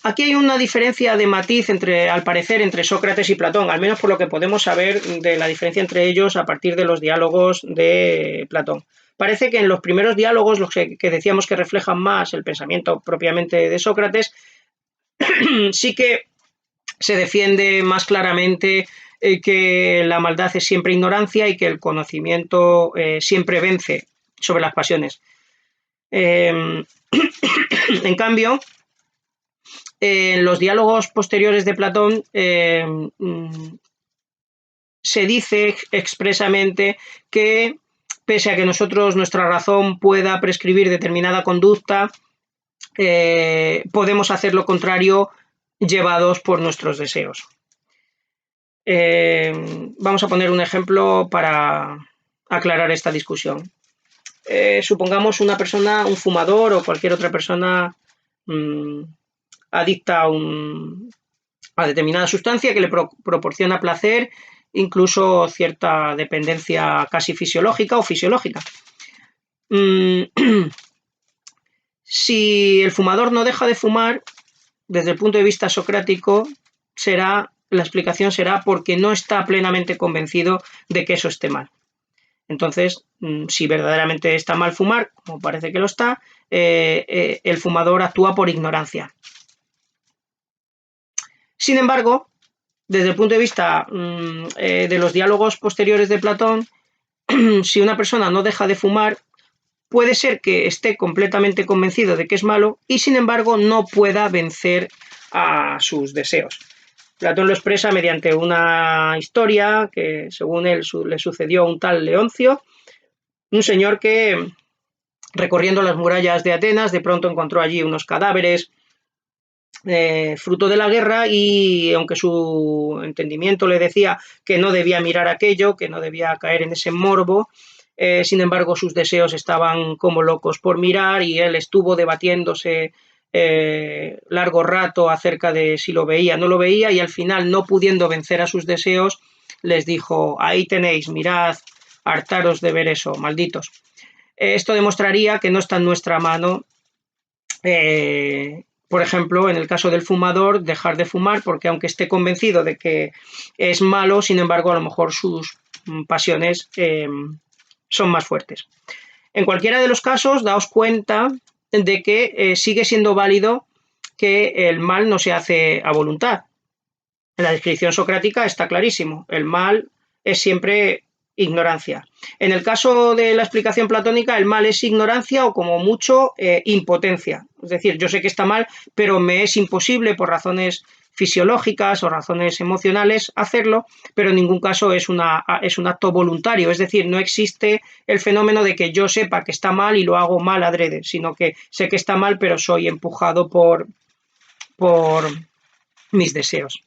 Aquí hay una diferencia de matiz, al parecer, entre Sócrates y Platón, al menos por lo que podemos saber de la diferencia entre ellos a partir de los diálogos de Platón. Parece que en los primeros diálogos, los que decíamos que reflejan más el pensamiento propiamente de Sócrates, sí que se defiende más claramente que la maldad es siempre ignorancia y que el conocimiento siempre vence sobre las pasiones. En cambio, en los diálogos posteriores de Platón se dice expresamente que pese a que nuestra razón pueda prescribir determinada conducta, podemos hacer lo contrario llevados por nuestros deseos. Vamos a poner un ejemplo para aclarar esta discusión. Supongamos una persona, un fumador o cualquier otra persona adicta a determinada sustancia que le proporciona placer, incluso cierta dependencia casi fisiológica o fisiológica. Si el fumador no deja de fumar, desde el punto de vista socrático, la explicación será porque no está plenamente convencido de que eso esté mal. Entonces, si verdaderamente está mal fumar, como parece que lo está, el fumador actúa por ignorancia. Sin embargo, desde el punto de vista de los diálogos posteriores de Platón, si una persona no deja de fumar, puede ser que esté completamente convencido de que es malo y, sin embargo, no pueda vencer a sus deseos. Platón lo expresa mediante una historia que, según él, le sucedió a un tal Leoncio, un señor que, recorriendo las murallas de Atenas, de pronto encontró allí unos cadáveres fruto de la guerra y aunque su entendimiento le decía que no debía mirar aquello, que no debía caer en ese morbo, sin embargo sus deseos estaban como locos por mirar y él estuvo debatiéndose largo rato acerca de si lo veía o no lo veía y al final, no pudiendo vencer a sus deseos, les dijo: ahí tenéis, mirad, hartaros de ver eso, malditos. Esto demostraría que no está en nuestra mano por ejemplo, en el caso del fumador, dejar de fumar porque aunque esté convencido de que es malo, sin embargo, a lo mejor sus pasiones son más fuertes. En cualquiera de los casos, daos cuenta de que sigue siendo válido que el mal no se hace a voluntad. En la descripción socrática está clarísimo, el mal es siempre ignorancia. En el caso de la explicación platónica, el mal es ignorancia o como mucho impotencia. Es decir, yo sé que está mal, pero me es imposible por razones fisiológicas o razones emocionales hacerlo, pero en ningún caso es un acto voluntario. Es decir, no existe el fenómeno de que yo sepa que está mal y lo hago mal adrede, sino que sé que está mal, pero soy empujado por mis deseos.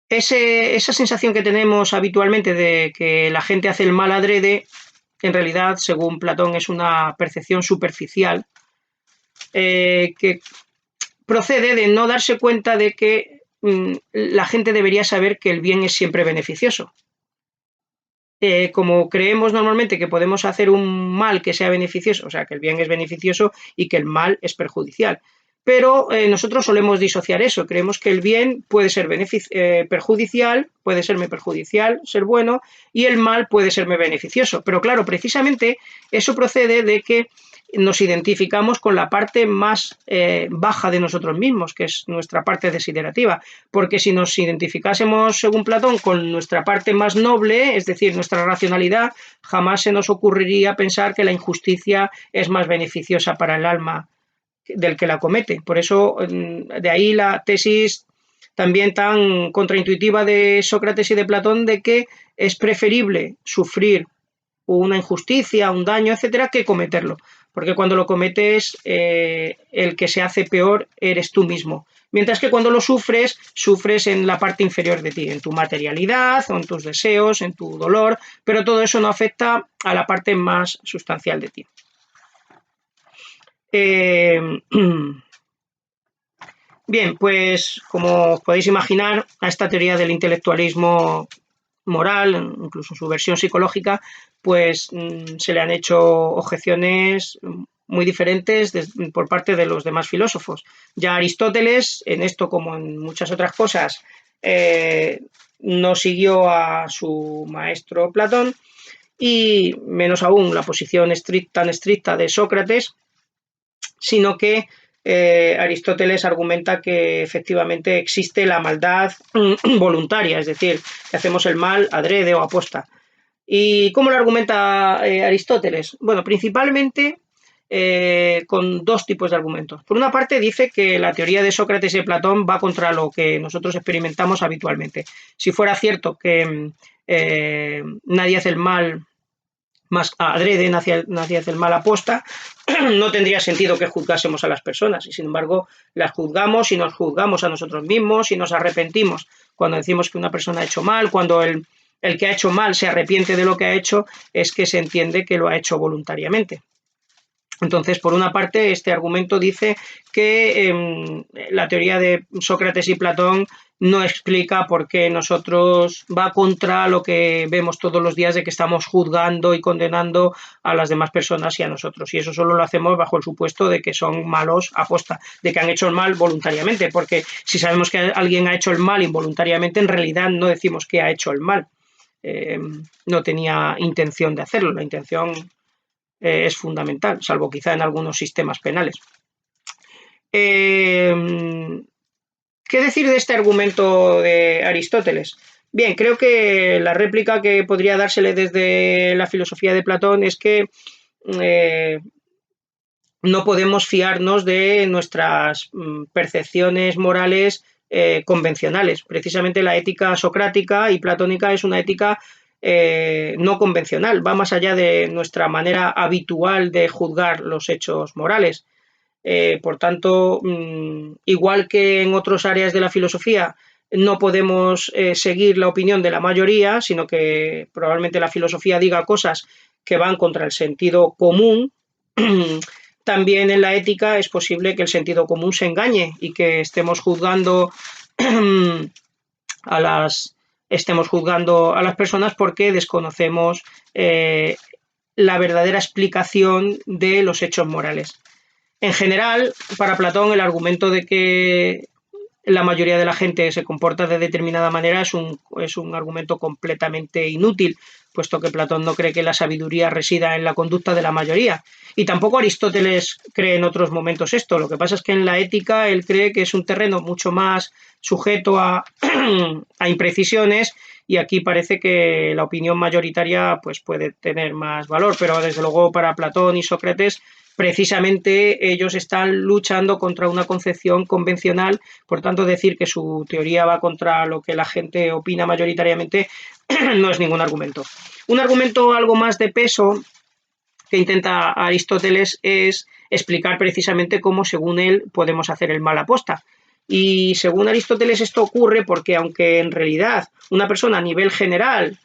Esa sensación que tenemos habitualmente de que la gente hace el mal adrede, en realidad, según Platón, es una percepción superficial que procede de no darse cuenta de que la gente debería saber que el bien es siempre beneficioso. Como creemos normalmente que podemos hacer un mal que sea beneficioso, o sea, que el bien es beneficioso y que el mal es perjudicial. Pero nosotros solemos disociar eso, creemos que el bien puede ser perjudicial, puede serme perjudicial, ser bueno, y el mal puede serme beneficioso. Pero claro, precisamente eso procede de que nos identificamos con la parte más baja de nosotros mismos, que es nuestra parte desiderativa, porque si nos identificásemos, según Platón, con nuestra parte más noble, es decir, nuestra racionalidad, jamás se nos ocurriría pensar que la injusticia es más beneficiosa para el alma del que la comete. Por eso, de ahí la tesis también tan contraintuitiva de Sócrates y de Platón de que es preferible sufrir una injusticia, un daño, etcétera, que cometerlo. Porque cuando lo cometes, el que se hace peor eres tú mismo. Mientras que cuando lo sufres, sufres en la parte inferior de ti, en tu materialidad, o en tus deseos, en tu dolor, pero todo eso no afecta a la parte más sustancial de ti. Bien, pues como podéis imaginar, a esta teoría del intelectualismo moral, incluso su versión psicológica, pues se le han hecho objeciones muy diferentes por parte de los demás filósofos. Ya Aristóteles, en esto como en muchas otras cosas, no siguió a su maestro Platón, y menos aún la posición tan estricta de Sócrates, sino que Aristóteles argumenta que efectivamente existe la maldad voluntaria, es decir, que hacemos el mal adrede o aposta. ¿Y cómo lo argumenta Aristóteles? Bueno, principalmente con dos tipos de argumentos. Por una parte, dice que la teoría de Sócrates y de Platón va contra lo que nosotros experimentamos habitualmente. Si fuera cierto que nadie hace el mal más adrede, nadie hace el mal aposta, no tendría sentido que juzgásemos a las personas, y sin embargo las juzgamos y nos juzgamos a nosotros mismos y nos arrepentimos cuando decimos que una persona ha hecho mal. Cuando el que ha hecho mal se arrepiente de lo que ha hecho, es que se entiende que lo ha hecho voluntariamente. Entonces, por una parte, este argumento dice que la teoría de Sócrates y Platón no explica por qué nosotros va contra lo que vemos todos los días de que estamos juzgando y condenando a las demás personas y a nosotros. Y eso solo lo hacemos bajo el supuesto de que son malos aposta, de que han hecho el mal voluntariamente, porque si sabemos que alguien ha hecho el mal involuntariamente, en realidad no decimos que ha hecho el mal. No tenía intención de hacerlo, la intención es fundamental, salvo quizá en algunos sistemas penales. ¿Qué decir de este argumento de Aristóteles? Bien, creo que la réplica que podría dársele desde la filosofía de Platón es que no podemos fiarnos de nuestras percepciones morales convencionales. Precisamente la ética socrática y platónica es una ética no convencional, va más allá de nuestra manera habitual de juzgar los hechos morales. Por tanto, igual que en otras áreas de la filosofía, no podemos seguir la opinión de la mayoría, sino que probablemente la filosofía diga cosas que van contra el sentido común. También en la ética es posible que el sentido común se engañe y que estemos juzgando a las personas porque desconocemos la verdadera explicación de los hechos morales. En general, para Platón, el argumento de que la mayoría de la gente se comporta de determinada manera es un argumento completamente inútil, puesto que Platón no cree que la sabiduría resida en la conducta de la mayoría. Y tampoco Aristóteles cree en otros momentos esto. Lo que pasa es que en la ética él cree que es un terreno mucho más sujeto a imprecisiones, y aquí parece que la opinión mayoritaria pues, puede tener más valor, pero desde luego para Platón y Sócrates precisamente ellos están luchando contra una concepción convencional. Por tanto, decir que su teoría va contra lo que la gente opina mayoritariamente no es ningún argumento. Un argumento algo más de peso que intenta Aristóteles es explicar precisamente cómo, según él, podemos hacer el mal aposta. Y según Aristóteles esto ocurre porque, aunque en realidad una persona a nivel general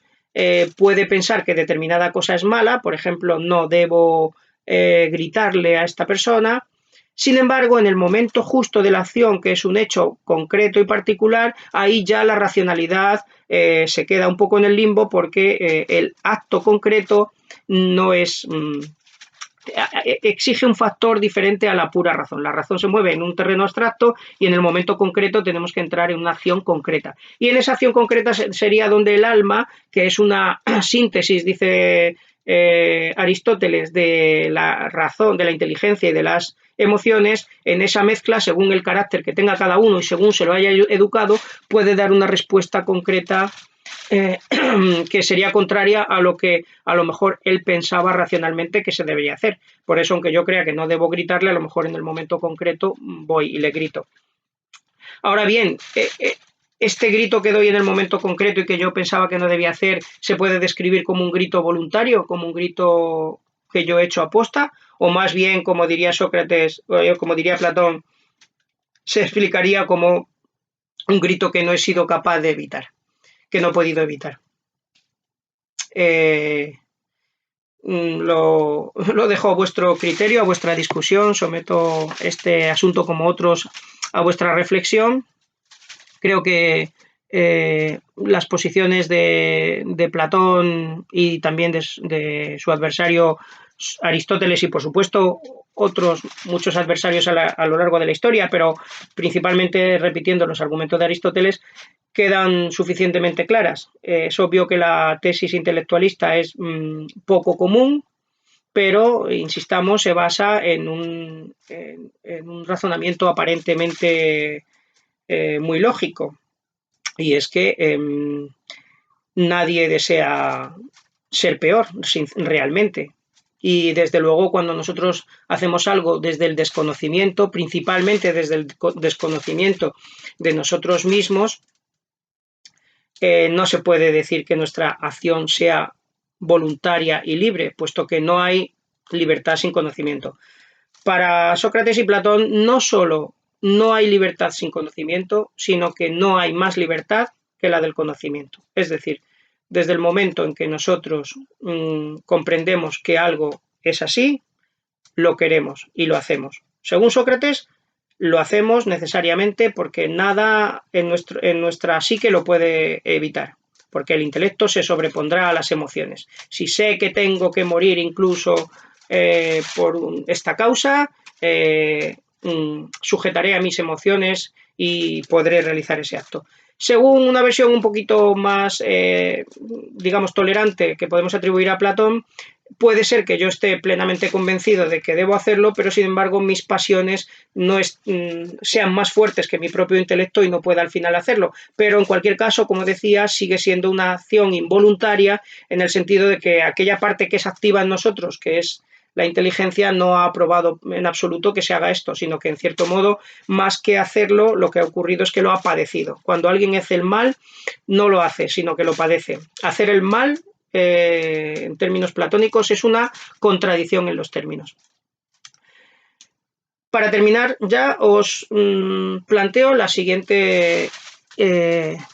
puede pensar que determinada cosa es mala, por ejemplo, no debo gritarle a esta persona, Sin embargo, en el momento justo de la acción, que es un hecho concreto y particular, ahí ya la racionalidad se queda un poco en el limbo porque el acto concreto no es... exige un factor diferente a la pura razón. La razón se mueve en un terreno abstracto y en el momento concreto tenemos que entrar en una acción concreta. Y en esa acción concreta sería donde el alma, que es una síntesis, dice Aristóteles, de la razón, de la inteligencia y de las emociones, en esa mezcla, según el carácter que tenga cada uno y según se lo haya educado, puede dar una respuesta concreta que sería contraria a lo que a lo mejor él pensaba racionalmente que se debería hacer. Por eso, aunque yo crea que no debo gritarle, a lo mejor en el momento concreto voy y le grito. Ahora bien, este grito que doy en el momento concreto y que yo pensaba que no debía hacer, ¿se puede describir como un grito voluntario, como un grito que yo he hecho aposta? O más bien, como diría Sócrates, o como diría Platón, se explicaría como un grito que no he sido capaz de evitar, que no he podido evitar. Lo dejo a vuestro criterio, a vuestra discusión, someto este asunto como otros a vuestra reflexión. Creo que las posiciones de Platón y también de su adversario Aristóteles y por supuesto otros muchos adversarios a lo largo de la historia, pero principalmente repitiendo los argumentos de Aristóteles, quedan suficientemente claras. Es obvio que la tesis intelectualista es poco común, pero, insistamos, se basa en un razonamiento aparentemente muy lógico, y es que nadie desea ser peor realmente. Y desde luego cuando nosotros hacemos algo desde el desconocimiento, principalmente desde el desconocimiento de nosotros mismos, no se puede decir que nuestra acción sea voluntaria y libre, puesto que no hay libertad sin conocimiento. Para Sócrates y Platón no solo no hay libertad sin conocimiento, sino que no hay más libertad que la del conocimiento. Es decir, desde el momento en que nosotros comprendemos que algo es así, lo queremos y lo hacemos. Según Sócrates, lo hacemos necesariamente porque nada en nuestra psique lo puede evitar, porque el intelecto se sobrepondrá a las emociones. Si sé que tengo que morir incluso por esta causa, sujetaré a mis emociones y podré realizar ese acto. Según una versión un poquito más, digamos, tolerante que podemos atribuir a Platón, puede ser que yo esté plenamente convencido de que debo hacerlo, pero sin embargo mis pasiones no sean más fuertes que mi propio intelecto y no pueda al final hacerlo. Pero en cualquier caso, como decía, sigue siendo una acción involuntaria en el sentido de que aquella parte que es activa en nosotros, que es la inteligencia, no ha aprobado en absoluto que se haga esto, sino que en cierto modo, más que hacerlo, lo que ha ocurrido es que lo ha padecido. Cuando alguien hace el mal, no lo hace, sino que lo padece. Hacer el mal en términos platónicos es una contradicción en los términos. Para terminar, ya os planteo la siguiente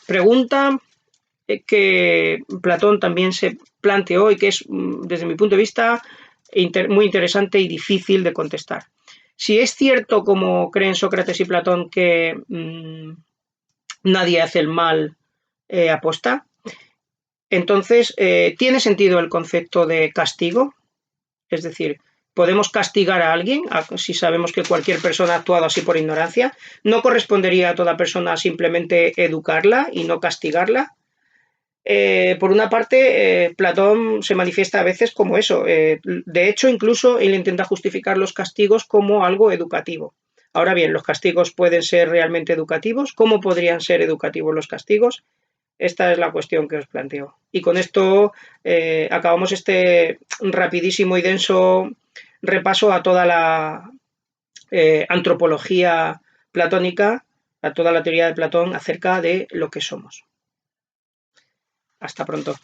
pregunta que Platón también se planteó y que es, desde mi punto de vista, muy interesante y difícil de contestar. Si es cierto, como creen Sócrates y Platón, que nadie hace el mal aposta, entonces, ¿tiene sentido el concepto de castigo? Es decir, ¿podemos castigar a alguien si sabemos que cualquier persona ha actuado así por ignorancia? ¿No correspondería a toda persona simplemente educarla y no castigarla? Por una parte, Platón se manifiesta a veces como eso. De hecho, incluso él intenta justificar los castigos como algo educativo. Ahora bien, ¿los castigos pueden ser realmente educativos? ¿Cómo podrían ser educativos los castigos? Esta es la cuestión que os planteo. Y con esto acabamos este rapidísimo y denso repaso a toda la antropología platónica, a toda la teoría de Platón acerca de lo que somos. Hasta pronto.